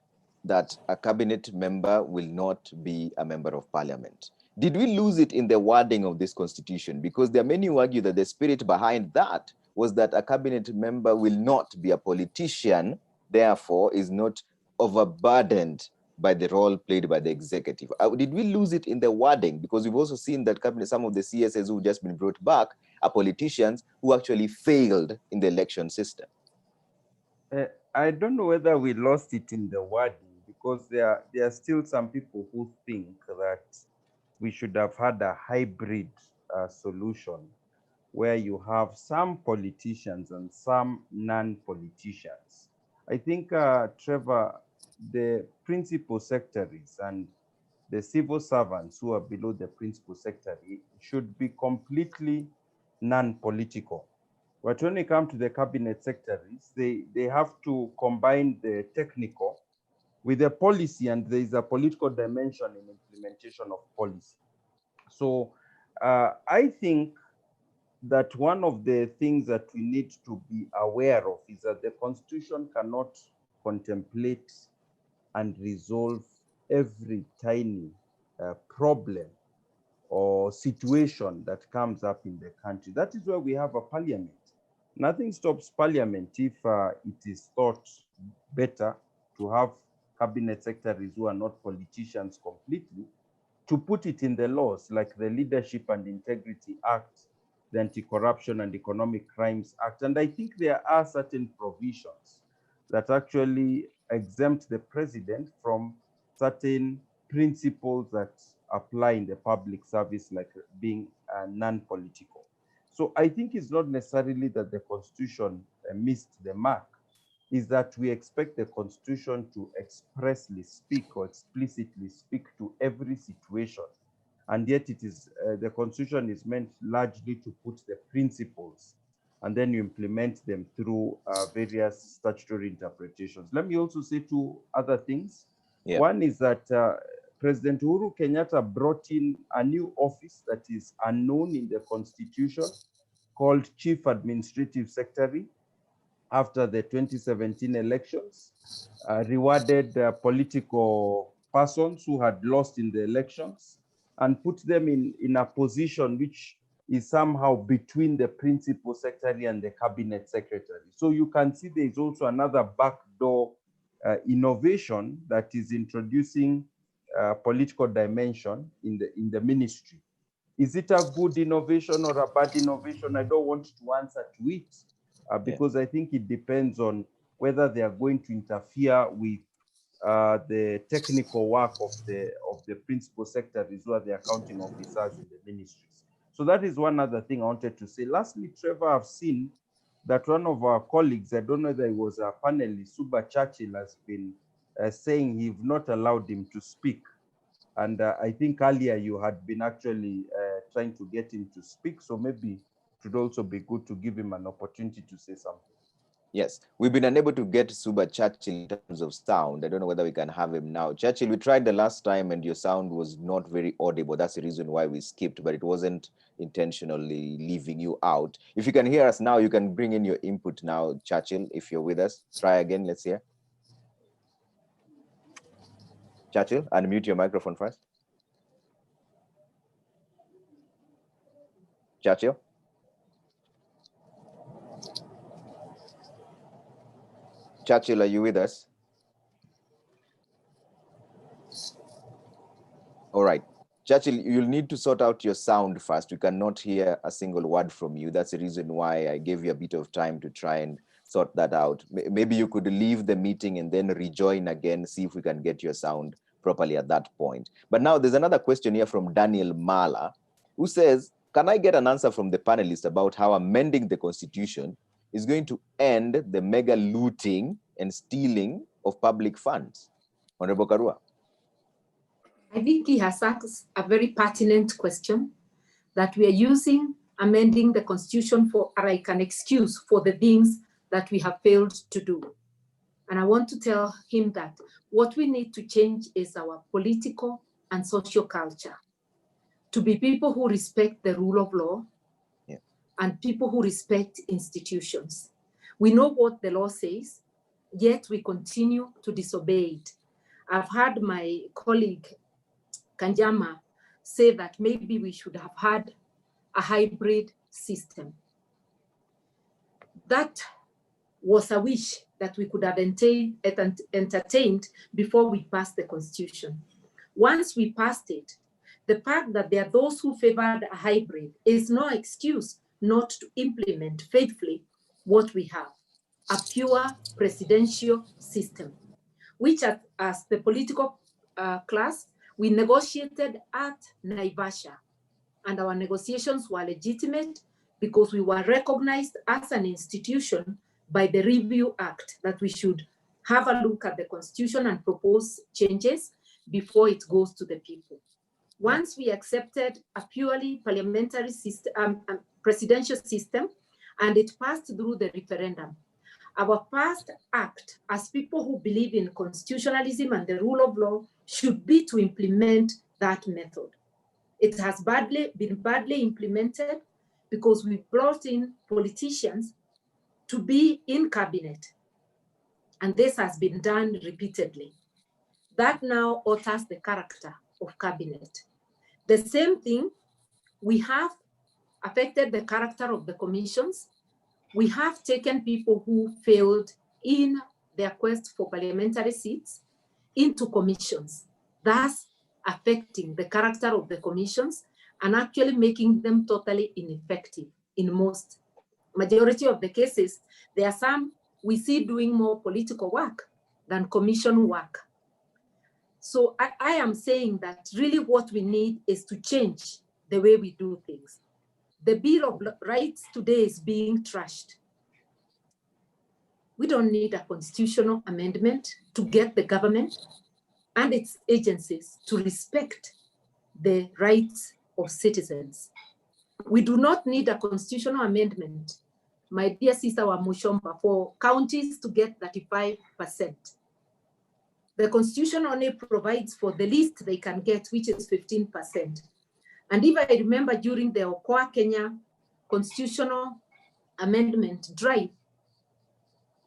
that a cabinet member will not be a member of parliament. Did we lose it in the wording of this constitution? Because there are many who argue that the spirit behind that was that a cabinet member will not be a politician, therefore is not overburdened by the role played by the executive. Did we lose it in the wording? Because we've also seen that cabinet, some of the CSs who've just been brought back are politicians who actually failed in the election system. I don't know whether we lost it in the wording, because there are still some people who think that we should have had a hybrid solution where you have some politicians and some non-politicians. I think, Trevor, the principal secretaries and the civil servants who are below the principal secretary should be completely non-political. But when it comes to the cabinet secretaries, they have to combine the technical with the policy, and there is a political dimension in implementation of policy. So I think that one of the things that we need to be aware of is that the Constitution cannot contemplate and resolve every tiny problem or situation that comes up in the country. That is why we have a parliament. Nothing stops parliament if it is thought better to have cabinet secretaries who are not politicians completely, to put it in the laws, like the Leadership and Integrity Act, the Anti-Corruption and Economic Crimes Act. And I think there are certain provisions that actually exempt the president from certain principles that apply in the public service, like being non-political. So I think it's not necessarily that the Constitution missed the mark, is that we expect the Constitution to expressly speak or explicitly speak to every situation. And yet it is, the Constitution is meant largely to put the principles and then you implement them through various statutory interpretations. Let me also say two other things. Yeah. One is that President Uhuru Kenyatta brought in a new office that is unknown in the Constitution, called Chief Administrative Secretary, after the 2017 elections, rewarded political persons who had lost in the elections and put them in a position which is somehow between the principal secretary and the cabinet secretary. So you can see there is also another backdoor innovation that is introducing political dimension in the ministry. Is it a good innovation or a bad innovation? I don't want to answer to it because I think it depends on whether they are going to interfere with the technical work of the principal secretaries who are the accounting officers in the ministries. So that is one other thing I wanted to say. Lastly, Trevor, I've seen that one of our colleagues, I don't know whether it was a panelist, Suba Churchill, has been saying he've not allowed him to speak. And I think earlier you had been actually trying to get him to speak. So maybe it would also be good to give him an opportunity to say something. Yes, we've been unable to get Suba Churchill in terms of sound. I don't know whether we can have him now. Churchill, we tried the last time and your sound was not very audible. That's the reason why we skipped, but it wasn't intentionally leaving you out. If you can hear us now, you can bring in your input now, Churchill, if you're with us. Try again, let's hear. Churchill, unmute your microphone first. Churchill. Churchill, are you with us? All right. Churchill, you'll need to sort out your sound first. We cannot hear a single word from you. That's the reason why I gave you a bit of time to try and sort that out. Maybe you could leave the meeting and then rejoin again, see if we can get your sound properly at that point. But now there's another question here from Daniel Mala, who says, can I get an answer from the panelists about how amending the constitution is going to end the mega looting and stealing of public funds? Honorable Karua. I think he has asked a very pertinent question, that we are using amending the constitution for like an excuse for the things that we have failed to do. And I want to tell him that what we need to change is our political and social culture, to be people who respect the rule of law and people who respect institutions. We know what the law says, yet we continue to disobey it. I've heard my colleague Kanjama say that maybe we should have had a hybrid system. That was a wish that we could have entertained before we passed the constitution. Once we passed it, the fact that there are those who favored a hybrid is no excuse not to implement faithfully what we have, a pure presidential system, which as the political class, we negotiated at Naivasha, and our negotiations were legitimate because we were recognized as an institution by the Review Act that we should have a look at the constitution and propose changes before it goes to the people. Once we accepted a purely parliamentary system, presidential system, and it passed through the referendum, our first act as people who believe in constitutionalism and the rule of law should be to implement that method. It has been badly implemented because we brought in politicians to be in cabinet. And this has been done repeatedly. That now alters the character of cabinet. The same thing, we have affected the character of the commissions. We have taken people who failed in their quest for parliamentary seats into commissions, thus affecting the character of the commissions and actually making them totally ineffective in most majority of the cases. There are some we see doing more political work than commission work. So I am saying that really what we need is to change the way we do things. The Bill of Rights today is being trashed. We don't need a constitutional amendment to get the government and its agencies to respect the rights of citizens. We do not need a constitutional amendment, my dear sister Wamushomba, for counties to get 35%. The constitution only provides for the least they can get, which is 15%. And if I remember during the Okoa Kenya constitutional amendment drive,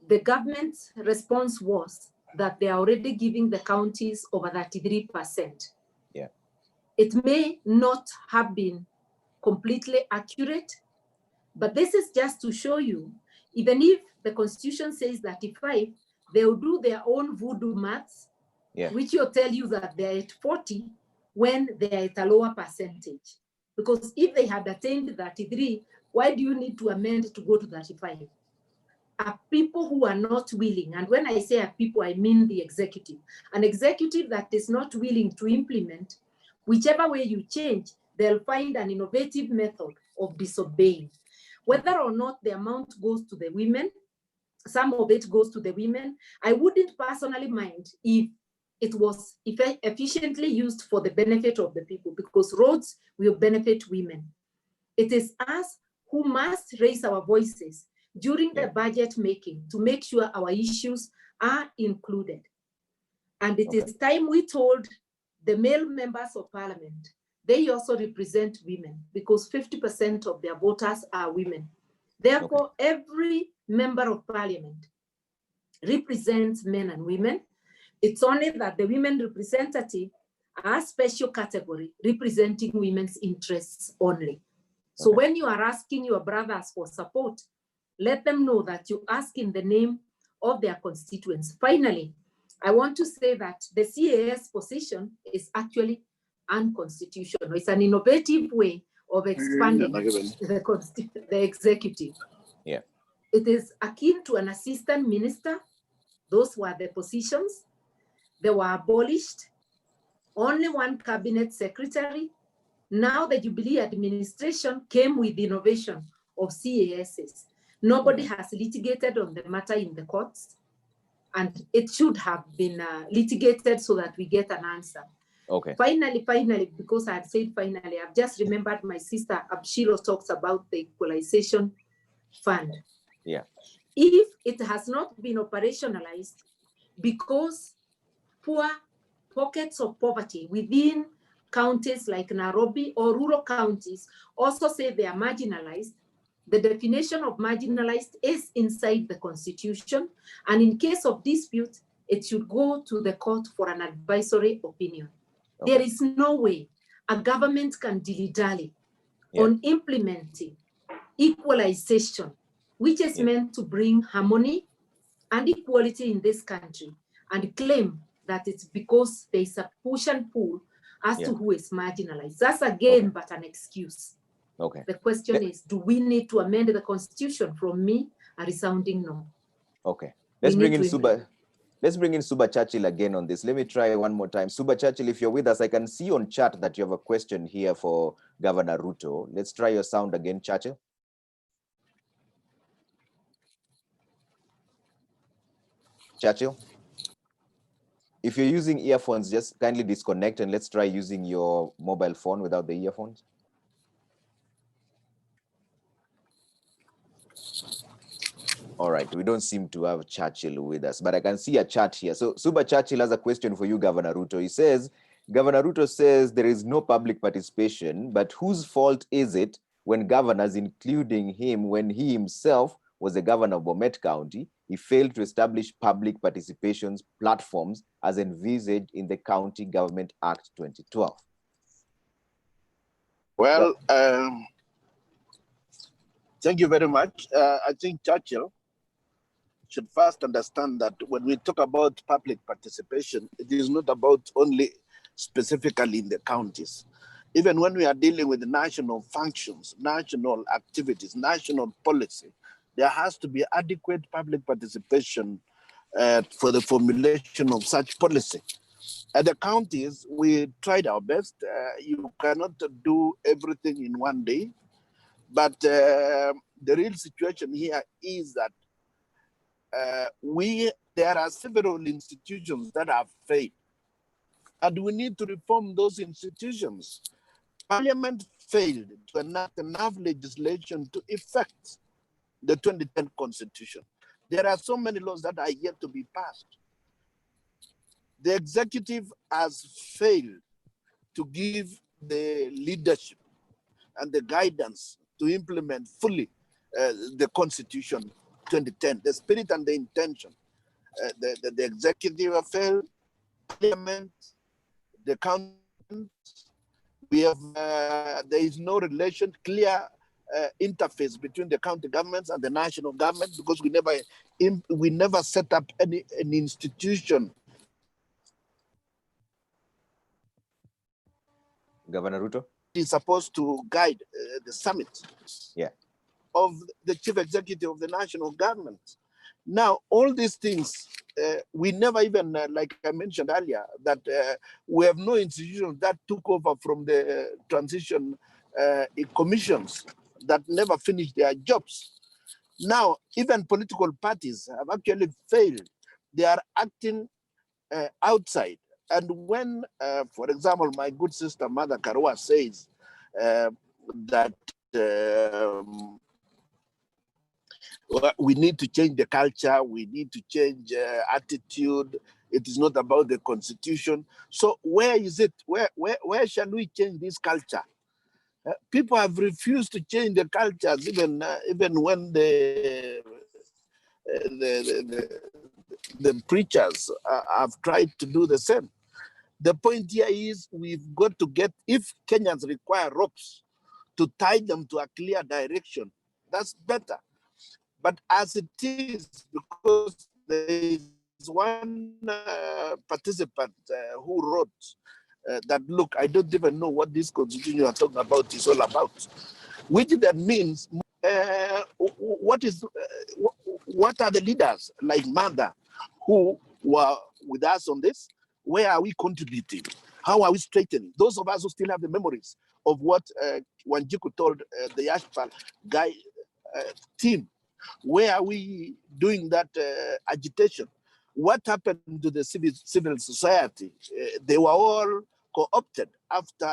the government's response was that they are already giving the counties over 33%. Yeah. It may not have been completely accurate, but this is just to show you, even if the constitution says 35, they'll do their own voodoo maths, which will tell you that they're at 40 when they're at a lower percentage. Because if they had attained 33, why do you need to amend to go to 35? Are people who are not willing, and when I say are people, I mean the executive. An executive that is not willing to implement, whichever way you change, they'll find an innovative method of disobeying. Whether or not the amount goes to the women, some of it goes to the women, I wouldn't personally mind if it was efficiently used for the benefit of the people, because roads will benefit women. It is us who must raise our voices during the budget making to make sure our issues are included. And it is time we told the male members of parliament, they also represent women, because 50% of their voters are women. Therefore, every member of parliament represents men and women. It's only that the women representative are a special category representing women's interests only. So when you are asking your brothers for support, let them know that you ask in the name of their constituents. Finally, I want to say that the CAS position is actually unconstitutional. It's an innovative way of expanding the executive. Yeah. It is akin to an assistant minister. Those were the positions. They were abolished. Only one cabinet secretary. Now the Jubilee administration came with the innovation of CASs. Nobody has litigated on the matter in the courts, and it should have been litigated so that we get an answer. Finally, because I had said finally, I've just remembered my sister Abshiro talks about the equalization fund. Yeah. If it has not been operationalized because poor pockets of poverty within counties like Nairobi or rural counties also say they are marginalized, the definition of marginalized is inside the Constitution. And in case of dispute, it should go to the court for an advisory opinion. There is no way a government can dilly-dally on implementing equalization, which is meant to bring harmony and equality in this country, and claim that it's because there's a push and pull as to who is marginalized. That's again but an excuse. The question is, do we need to amend the Constitution? From me, a resounding no. Let's bring in Suba Churchill again on this. Let me try one more time. Suba Churchill, if you're with us, I can see on chat that you have a question here for Governor Ruto. Let's try your sound again, Churchill. Churchill? If you're using earphones, just kindly disconnect and let's try using your mobile phone without the earphones. All right, we don't seem to have Churchill with us, but I can see a chat here. So Suba Churchill has a question for you, Governor Ruto. He says, Governor Ruto says there is no public participation, but whose fault is it when governors, including him, when he himself was the governor of Bomet County, he failed to establish public participation platforms as envisaged in the County Government Act 2012? Well, thank you very much. I think Churchill should first understand that when we talk about public participation, it is not about only specifically in the counties. Even when we are dealing with national functions, national activities, national policy, there has to be adequate public participation for the formulation of such policy. At the counties, we tried our best. You cannot do everything in one day, but the real situation here is that there are several institutions that have failed, and we need to reform those institutions. Parliament failed to enact enough legislation to effect the 2010 Constitution. There are so many laws that are yet to be passed. The executive has failed to give the leadership and the guidance to implement fully the Constitution 2010, the spirit and the intention. The executive have failed, Parliament, the council. We have there is no relation, clear interface between the county governments and the national government, because we never set up an institution. Governor Ruto is supposed to guide the summit of the chief executive of the national government. Now, all these things, we never even, like I mentioned earlier, that we have no institution that took over from the transition commissions that never finished their jobs. Now, even political parties have actually failed. They are acting outside. And when, for example, my good sister, Mother Karua, says that we need to change the culture, we need to change attitude, it is not about the constitution. So where is it? Where shall we change this culture? People have refused to change the cultures, even when the preachers have tried to do the same. The point here is we've got to get, if Kenyans require ropes to tie them to a clear direction, that's better. But as it is, because there is one participant who wrote that, look, I don't even know what this constitution you are talking about is all about, which that means what are the leaders like Mother who were with us on this? Where are we contributing? How are we straightening? Those of us who still have the memories of what Wanjiku told the Yashpal guy team, where are we doing that agitation? What happened to the civil society? They were all co-opted after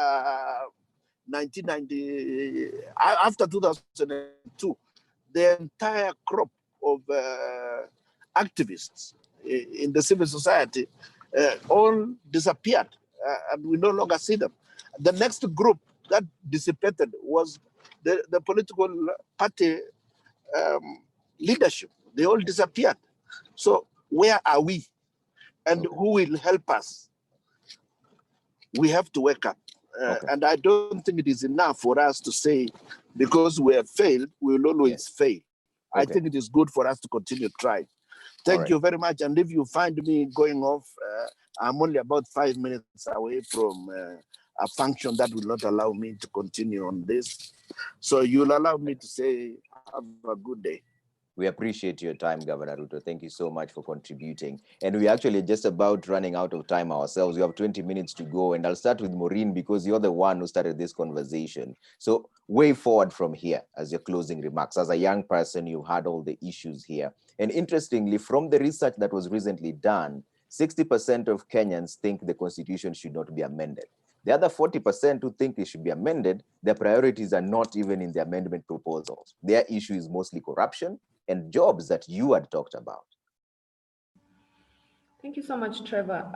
1990, after 2002. The entire crop of activists in the civil society all disappeared, and we no longer see them. The next group that dissipated was the political party leadership. They all disappeared. So where are we? And who will help us? We have to wake up. And I don't think it is enough for us to say, because we have failed, we will always fail. I think it is good for us to continue trying. Thank you very much. And if you find me going off, I'm only about 5 minutes away from a function that will not allow me to continue on this. So you'll allow me to say, have a good day. We appreciate your time, Governor Ruto. Thank you so much for contributing. And we're actually just about running out of time ourselves. We have 20 minutes to go. And I'll start with Maureen, because you're the one who started this conversation. So way forward from here, as your closing remarks. As a young person, you had all the issues here. And interestingly, from the research that was recently done, 60% of Kenyans think the constitution should not be amended. The other 40% who think it should be amended, their priorities are not even in the amendment proposals. Their issue is mostly corruption and jobs that you had talked about. Thank you so much, Trevor.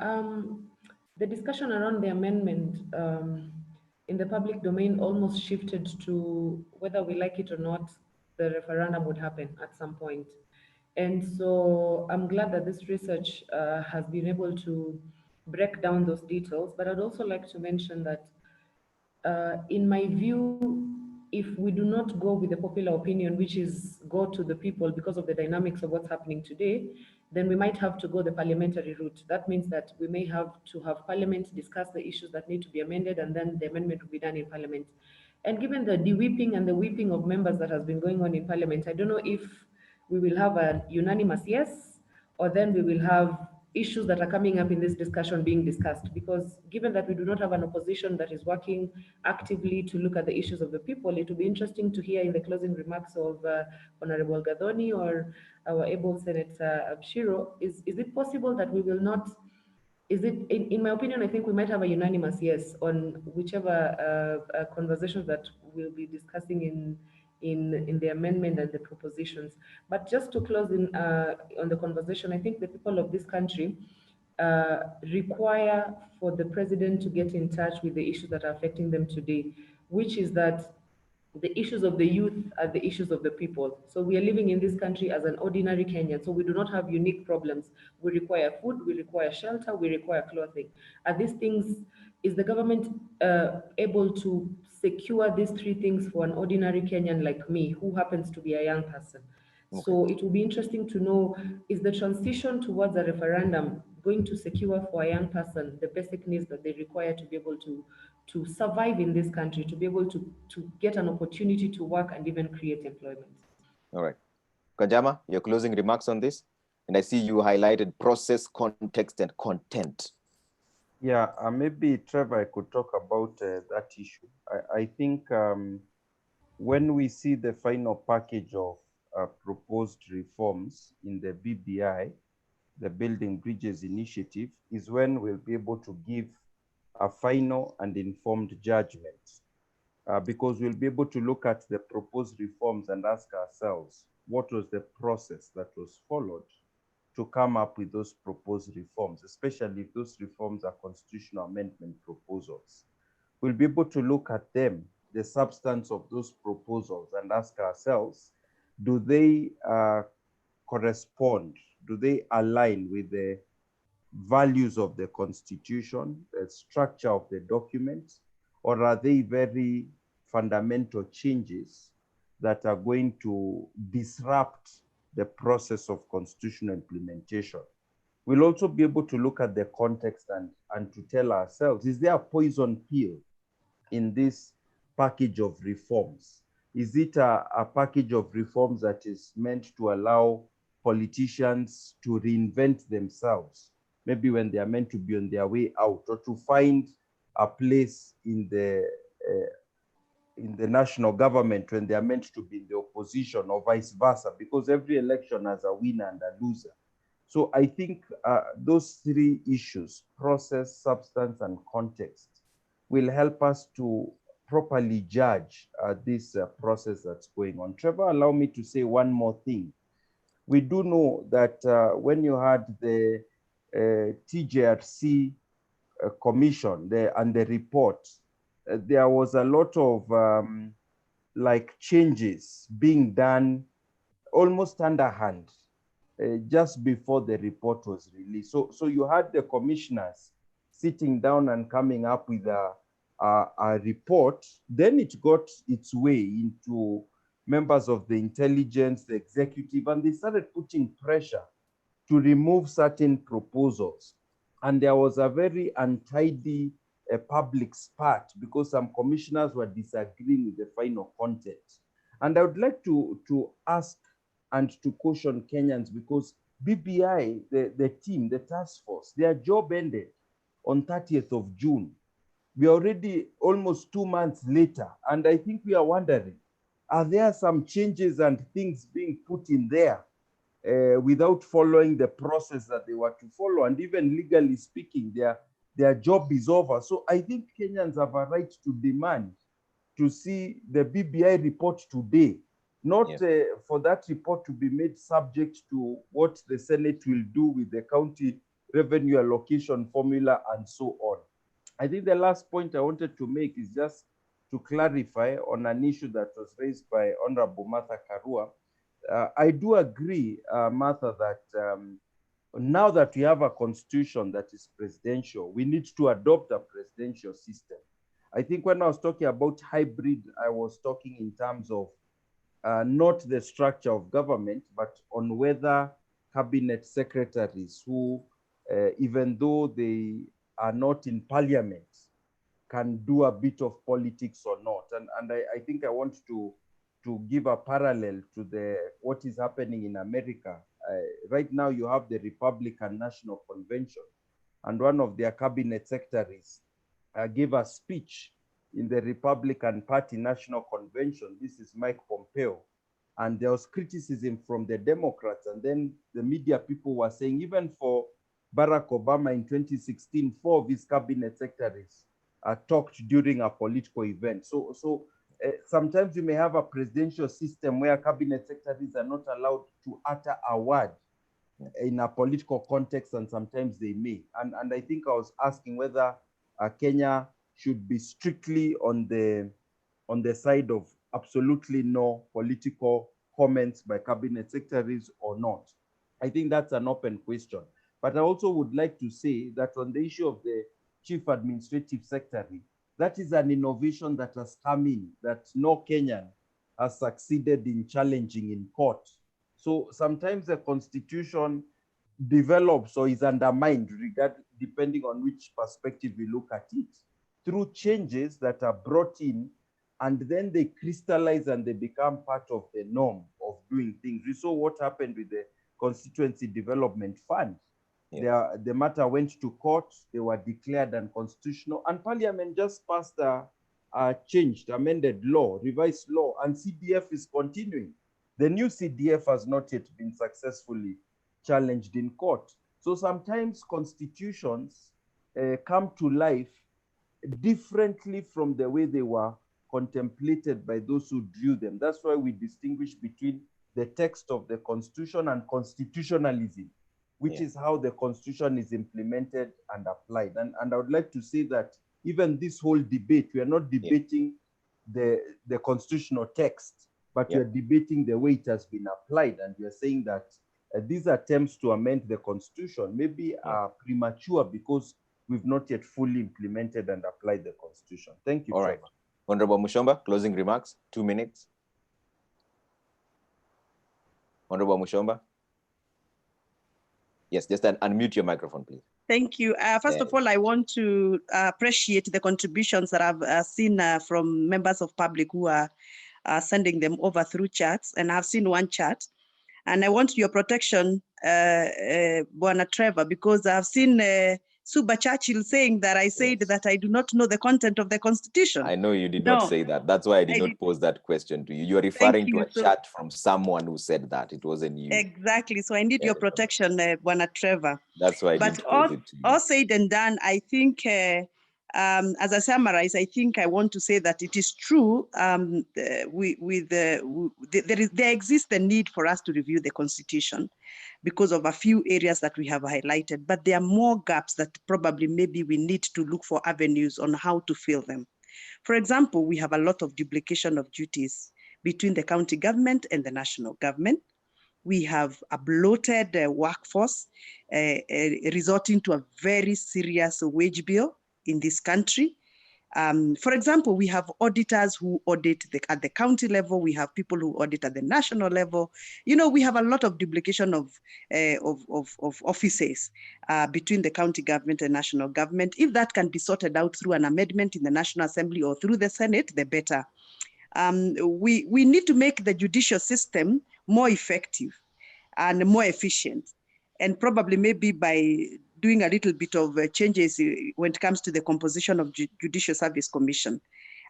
The discussion around the amendment in the public domain almost shifted to whether we like it or not, the referendum would happen at some point. And so I'm glad that this research has been able to break down those details, but I'd also like to mention that in my view, if we do not go with the popular opinion, which is go to the people because of the dynamics of what's happening today, then we might have to go the parliamentary route. That means that we may have to have parliament discuss the issues that need to be amended, and then the amendment will be done in parliament. And given the de-whipping and the whipping of members that has been going on in parliament, I don't know if we will have a unanimous yes, or then we will have issues that are coming up in this discussion being discussed, because given that we do not have an opposition that is working actively to look at the issues of the people, it will be interesting to hear in the closing remarks of Honorable Gadoni or our able Senator Abshiro, is it possible that we will not, is it, in my opinion, I think we might have a unanimous yes on whichever conversations that we'll be discussing in the amendment and the propositions. But just to close in on the conversation, I think the people of this country require for the president to get in touch with the issues that are affecting them today, which is that the issues of the youth are the issues of the people. So we are living in this country as an ordinary Kenyan. So we do not have unique problems. We require food, we require shelter, we require clothing. Are these things is the government able to secure these three things for an ordinary Kenyan like me, who happens to be a young person? So it will be interesting to know, is the transition towards a referendum going to secure for a young person the basic needs that they require to be able to survive in this country, to be able to get an opportunity to work and even create employment? All right. Kajama, your closing remarks on this? And I see you highlighted process, context, and content. Yeah, maybe Trevor, I could talk about that issue. I think when we see the final package of proposed reforms in the BBI, the Building Bridges Initiative, is when we'll be able to give a final and informed judgment, because we'll be able to look at the proposed reforms and ask ourselves, what was the process that was followed to come up with those proposed reforms, especially if those reforms are constitutional amendment proposals. We'll be able to look at them, the substance of those proposals, and ask ourselves, do they correspond, do they align with the values of the Constitution, the structure of the document, or are they very fundamental changes that are going to disrupt the process of constitutional implementation? We'll also be able to look at the context and to tell ourselves, is there a poison pill in this package of reforms? Is it a package of reforms that is meant to allow politicians to reinvent themselves, maybe when they are meant to be on their way out, or to find a place in the national government when they are meant to be in the opposition, or vice versa, because every election has a winner and a loser. So I think those three issues, process, substance, and context, will help us to properly judge this process that's going on. Trevor, allow me to say one more thing. We do know that when you had the TJRC commission and the report, there was a lot of like changes being done almost underhand just before the report was released. So you had the commissioners sitting down and coming up with a report. Then it got its way into members of the intelligence, the executive, and they started putting pressure to remove certain proposals. And there was a very untidy public spat because some commissioners were disagreeing with the final content. And I would like to ask and to caution Kenyans, because BBI, the team, the task force, their job ended on 30th of June. We are already almost 2 months later, and I think we are wondering, are there some changes and things being put in there without following the process that they were to follow? And even legally speaking, their job is over. So I think Kenyans have a right to demand to see the BBI report today, not for that report to be made subject to what the Senate will do with the county revenue allocation formula and so on. I think the last point I wanted to make is just to clarify on an issue that was raised by Honorable Martha Karua. I do agree, Martha, that now that we have a constitution that is presidential, we need to adopt a presidential system. I think when I was talking about hybrid, I was talking in terms of not the structure of government, but on whether cabinet secretaries who, even though they are not in parliament, can do a bit of politics or not. And I think I want to give a parallel to what is happening in America. Right now you have the Republican National Convention, and one of their cabinet secretaries gave a speech in the Republican Party National Convention. This is Mike Pompeo. And there was criticism from the Democrats. And then the media people were saying, even for Barack Obama in 2016, 4 of his cabinet secretaries talked during a political event. So sometimes you may have a presidential system where cabinet secretaries are not allowed to utter a word in a political context, and sometimes they may. And I think I was asking whether Kenya should be strictly on the side of absolutely no political comments by cabinet secretaries or not. I think that's an open question. But I also would like to say that on the issue of the chief administrative secretary, that is an innovation that has come in that no Kenyan has succeeded in challenging in court. So sometimes the constitution develops or is undermined, depending on which perspective we look at it, through changes that are brought in, and then they crystallize and they become part of the norm of doing things. We saw what happened with the Constituency Development Fund. The matter went to court, they were declared unconstitutional, and Parliament just passed a changed, amended law, revised law, and CDF is continuing. The new CDF has not yet been successfully challenged in court. So sometimes constitutions come to life differently from the way they were contemplated by those who drew them. That's why we distinguish between the text of the constitution and constitutionalism, which is how the constitution is implemented and applied. And I would like to say that even this whole debate, we are not debating the constitutional text, but we are debating the way it has been applied. And we are saying that these attempts to amend the constitution maybe are premature because we've not yet fully implemented and applied the constitution. Thank you. All right. Honorable Mushomba, closing remarks, 2 minutes. Honorable Mushomba. Yes, just unmute your microphone, please. Thank you. First of all, I want to appreciate the contributions that I've seen from members of public who are sending them over through chats, and I've seen one chat. And I want your protection, Bwana Trevor, because I've seen Suba Churchill saying that I said that I do not know the content of the Constitution. I know you did not say that. That's why I did not pose that question to you. You are referring to a chat from someone who said that. It wasn't you. Exactly. So I need your protection, Bwana Trevor. That's why I didn't pose it to you. All said and done, I think, as I summarize, I think I want to say that it is true. There exists the need for us to review the Constitution because of a few areas that we have highlighted, but there are more gaps that probably maybe we need to look for avenues on how to fill them. For example, we have a lot of duplication of duties between the county government and the national government. We have a bloated workforce resorting to a very serious wage bill in this country. For example, we have auditors who audit at the county level. We have people who audit at the national level. You know, we have a lot of duplication of offices between the county government and national government. If that can be sorted out through an amendment in the National Assembly or through the Senate, the better. We need to make the judicial system more effective and more efficient, and probably maybe by doing a little bit of changes when it comes to the composition of Judicial Service Commission.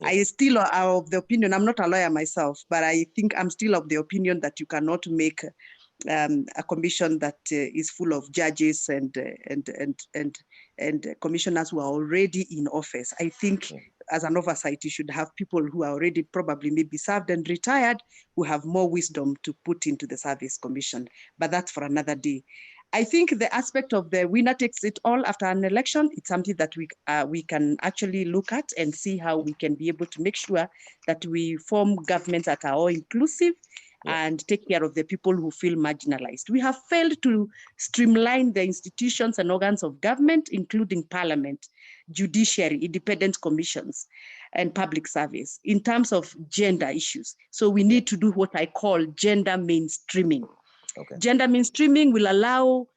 I still are of the opinion, I'm not a lawyer myself, but I think I'm still of the opinion that you cannot make a commission that is full of judges and commissioners who are already in office. I think as an oversight, you should have people who are already probably maybe served and retired, who have more wisdom to put into the service commission, but that's for another day. I think the aspect of the winner takes it all after an election, it's something that we can actually look at and see how we can be able to make sure that we form governments that are all inclusive and take care of the people who feel marginalized. We have failed to streamline the institutions and organs of government, including parliament, judiciary, independent commissions, and public service in terms of gender issues. So we need to do what I call gender mainstreaming. Gender mainstreaming will allow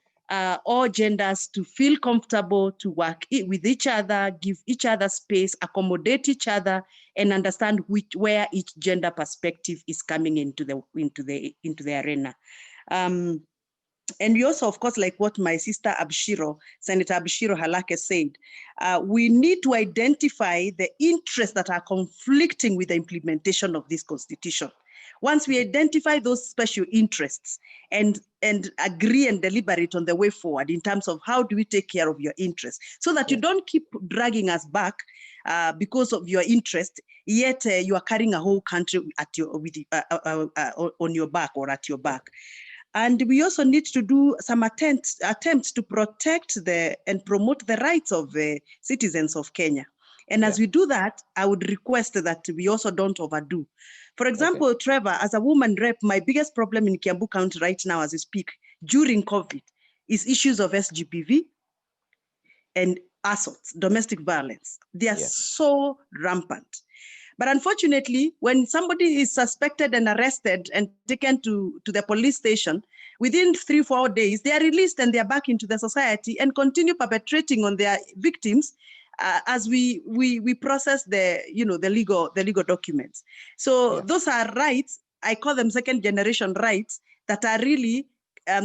all genders to feel comfortable to work with each other, give each other space, accommodate each other, and understand where each gender perspective is coming into the arena. And we also, of course, like what my sister Senator Abshiro Halake said, we need to identify the interests that are conflicting with the implementation of this constitution. Once we identify those special interests and agree and deliberate on the way forward in terms of how do we take care of your interests, so that you don't keep dragging us back because of your interest, yet you are carrying a whole country on your back or at your back. And we also need to do some attempts to protect and promote the rights of the citizens of Kenya. And as we do that, I would request that we also don't overdo. For example, Trevor, as a woman rep, my biggest problem in Kiambu County right now as we speak, during COVID, is issues of SGPV and assaults, domestic violence. They are so rampant. But unfortunately, when somebody is suspected and arrested and taken to the police station, within 3-4 days, they are released and they are back into the society and continue perpetrating on their victims as we process the legal documents. So those are rights. I call them second generation rights that are really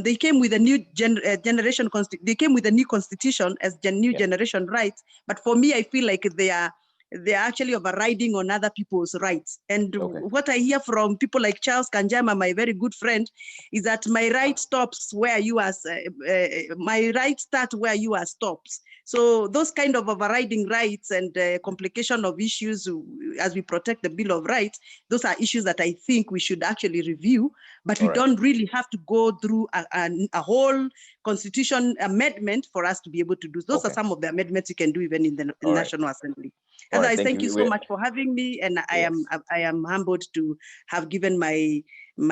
they came with a new generation. They came with a new constitution as new generation rights. But for me, I feel like they're actually overriding on other people's rights. And what I hear from people like Charles Kanjama, my very good friend, is that my right stops where you are, my right start where you are stops. So those kind of overriding rights and complication of issues as we protect the Bill of Rights, those are issues that I think we should actually review, but we don't really have to go through a whole constitution amendment for us to be able to do. Those are some of the amendments you can do even in the National Assembly. Otherwise, thank you so much for having me, and I am humbled to have given my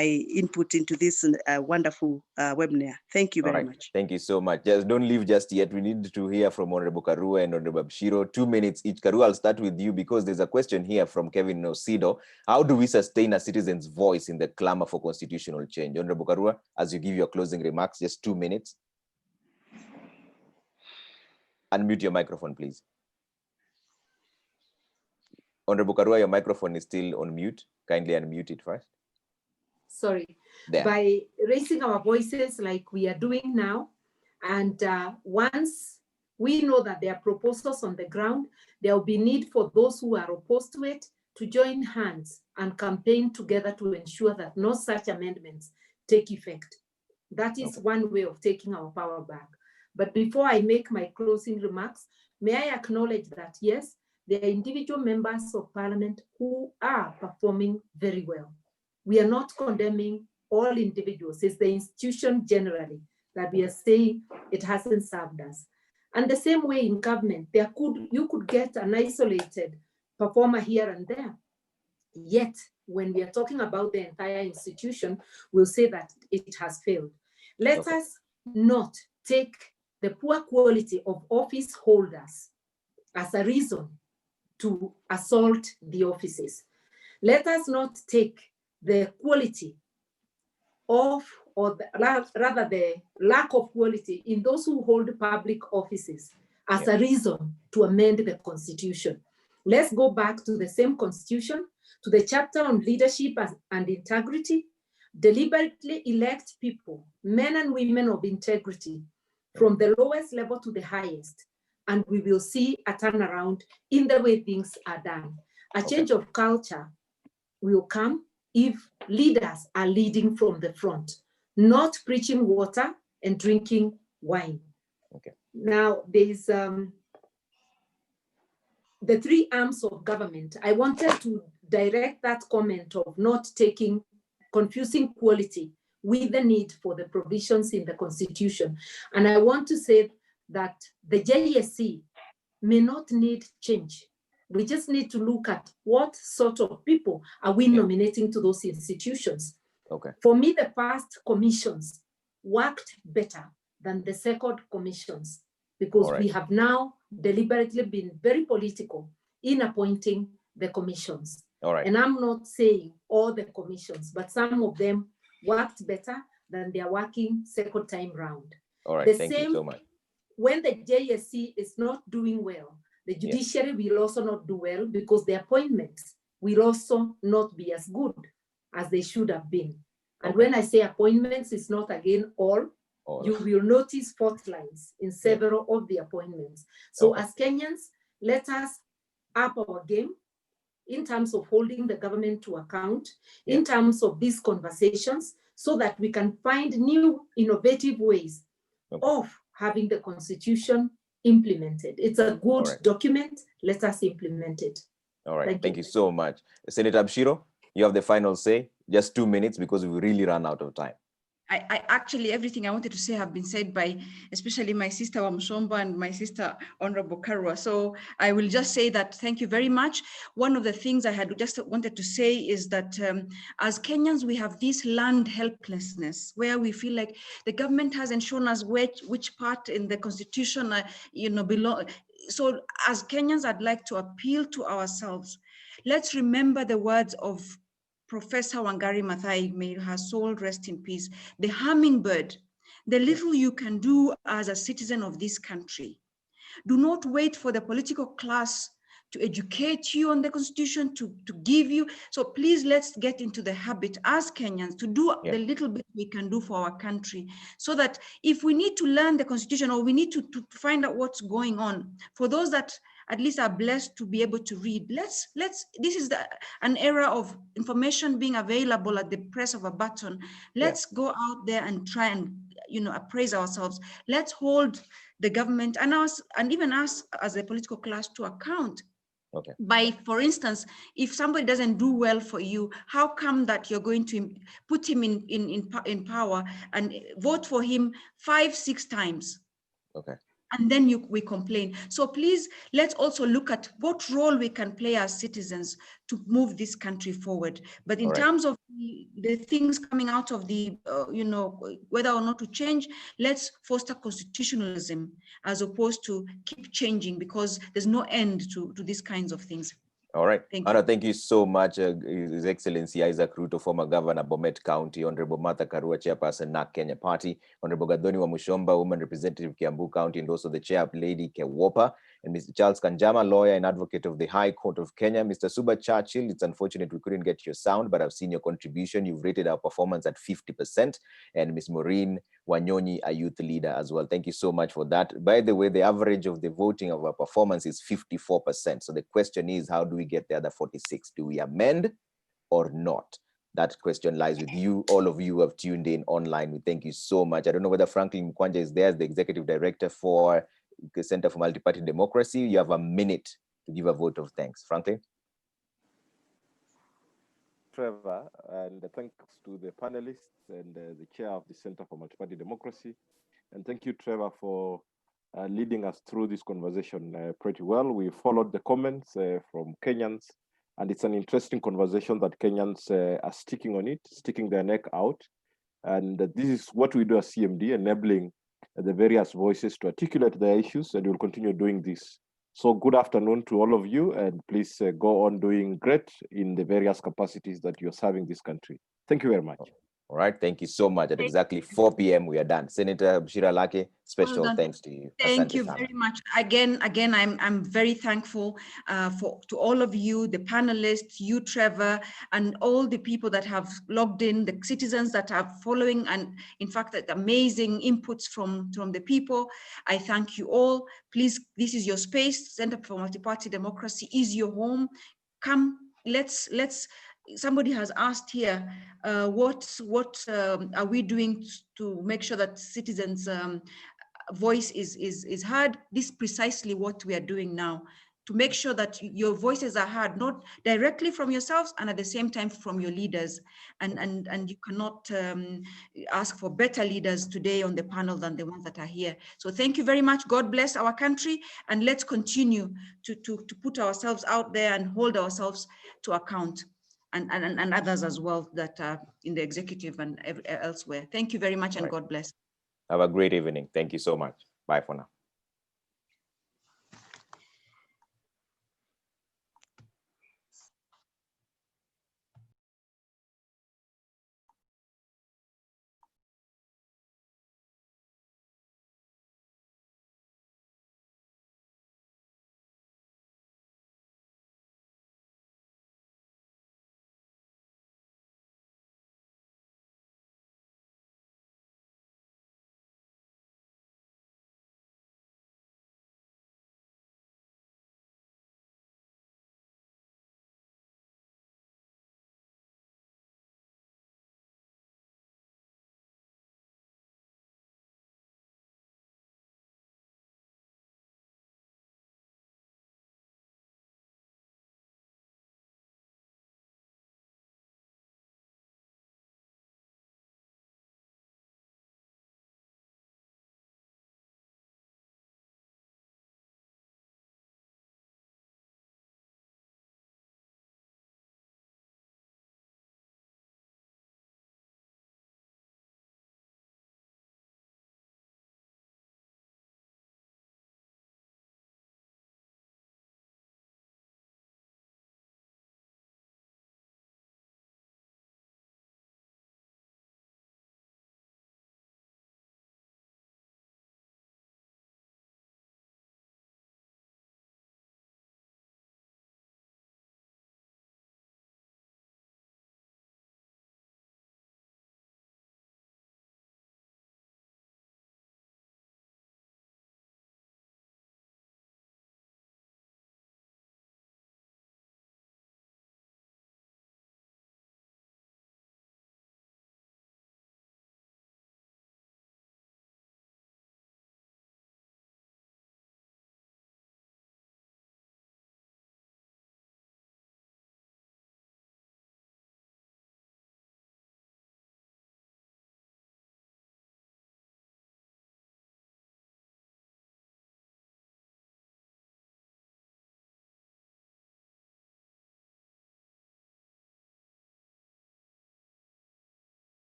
input into this wonderful webinar. Thank you very much. Thank you so much. Just don't leave just yet. We need to hear from Honorable Karua and Honorable Abshiro. 2 minutes each. Karua, I'll start with you because there's a question here from Kevin Nosido. How do we sustain a citizen's voice in the clamor for constitutional change? Honorable Karua, as you give your closing remarks, just 2 minutes. Unmute your microphone, please. Honorable Karua, your microphone is still on mute. Kindly unmute it first. Sorry. There. By raising our voices like we are doing now, and once we know that there are proposals on the ground, there will be need for those who are opposed to it to join hands and campaign together to ensure that no such amendments take effect. That is one way of taking our power back. But before I make my closing remarks, may I acknowledge that, yes, there are individual members of parliament who are performing very well. We are not condemning all individuals. It's the institution generally that we are saying it hasn't served us. And the same way in government, you could get an isolated performer here and there. Yet, when we are talking about the entire institution, we'll say that it has failed. Let us not take the poor quality of office holders as a reason to assault the offices. Let us not take the quality of, rather the lack of quality in those who hold public offices as a reason to amend the constitution. Let's go back to the same constitution, to the chapter on leadership and integrity, deliberately elect people, men and women of integrity, from the lowest level to the highest, and we will see a turnaround in the way things are done. A change of culture will come if leaders are leading from the front, not preaching water and drinking wine. Now, there's the three arms of government. I wanted to direct that comment of not confusing quality with the need for the provisions in the Constitution. And I want to say that the JSC may not need change. We just need to look at what sort of people are we nominating to those institutions. For me, the past commissions worked better than the second commissions because we have now deliberately been very political in appointing the commissions. And I'm not saying all the commissions, but some of them worked better than they are working second time round. Thank you so much. When the JSC is not doing well, the judiciary will also not do well because the appointments will also not be as good as they should have been. And when I say appointments, it's not again all. You will notice fault lines in several of the appointments. So as Kenyans, let us up our game in terms of holding the government to account, in terms of these conversations, so that we can find new innovative ways of having the Constitution implemented. It's a good document. Let us implement it. Thank you so much. Senator Abshiro, you have the final say. Just 2 minutes because we really ran out of time. I actually, everything I wanted to say have been said by, especially my sister Wamshomba and my sister Honorable Karua. So I will just say that thank you very much. One of the things I had just wanted to say is that as Kenyans, we have this land helplessness where we feel like the government hasn't shown us which part in the Constitution, so as Kenyans, I'd like to appeal to ourselves. Let's remember the words of Professor Wangari Maathai, may her soul rest in peace. The hummingbird, the little you can do as a citizen of this country. Do not wait for the political class to educate you on the constitution, to give you. So please, let's get into the habit as Kenyans to do the little bit we can do for our country, so that if we need to learn the constitution, or we need to find out what's going on, for those that at least are blessed to be able to read, let's this is an era of information being available at the press of a button. Let's go out there and try and appraise ourselves. Let's hold the government and us, and even us as a political class, to account. By, for instance, if somebody doesn't do well for you, how come that you're going to put him in power and vote for him 5-6 times? And then we complain. So please, let's also look at what role we can play as citizens to move this country forward. But in terms of the things coming out of the, whether or not to change, let's foster constitutionalism as opposed to keep changing, because there's no end to these kinds of things. All right. Thank Anna, thank you so much, His Excellency Isaac Ruto, former governor, Bomet County, Honorable Martha Karua, chairperson, NARC Kenya Party, Honorable Gadoni Wamushomba, woman representative, Kiambu County, and also the chair, Lady Kewopa, and Mr. Charles Kanjama, lawyer and advocate of the High Court of Kenya. Mr. Suba Churchill, it's unfortunate we couldn't get your sound, but I've seen your contribution. You've rated our performance at 50%. And Ms. Maureen Wanyonyi, a youth leader as well. Thank you so much for that. By the way, the average of the voting of our performance is 54%. So the question is, how do we get the other 46? Do we amend or not? That question lies with you. All of you who have tuned in online. We thank you so much. I don't know whether Franklin Mkwanja is there as the executive director for the Center for Multi-Party Democracy. You have a minute to give a vote of thanks. Franklin? Trevor, and thanks to the panelists and the chair of the Center for Multi-Party Democracy. And thank you, Trevor, for leading us through this conversation pretty well. We followed the comments from Kenyans, and it's an interesting conversation that Kenyans are sticking on it, sticking their neck out. And this is what we do as CMD, enabling the various voices to articulate their issues, and we'll continue doing this. So good afternoon to all of you, and please go on doing great in the various capacities that you're serving this country. Thank you very much. All right, thank you so much. At exactly 4 p.m. we are done. Senator Bashira Lake, special thanks to you. Thank you very much. Again, I'm very thankful to all of you, the panelists, you, Trevor, and all the people that have logged in, the citizens that are following, and in fact, the amazing inputs from the people. I thank you all. Please, this is your space. Center for Multi-Party Democracy is your home. Come, let's. Somebody has asked here, what are we doing to make sure that citizens' voice is heard? This is precisely what we are doing now, to make sure that your voices are heard, not directly from yourselves and at the same time from your leaders. And you cannot ask for better leaders today on the panel than the ones that are here. So thank you very much. God bless our country, and let's continue to put ourselves out there and hold ourselves to account. And others as well that are in the executive and elsewhere. Thank you very much, and God bless. Have a great evening. Thank you so much. Bye for now.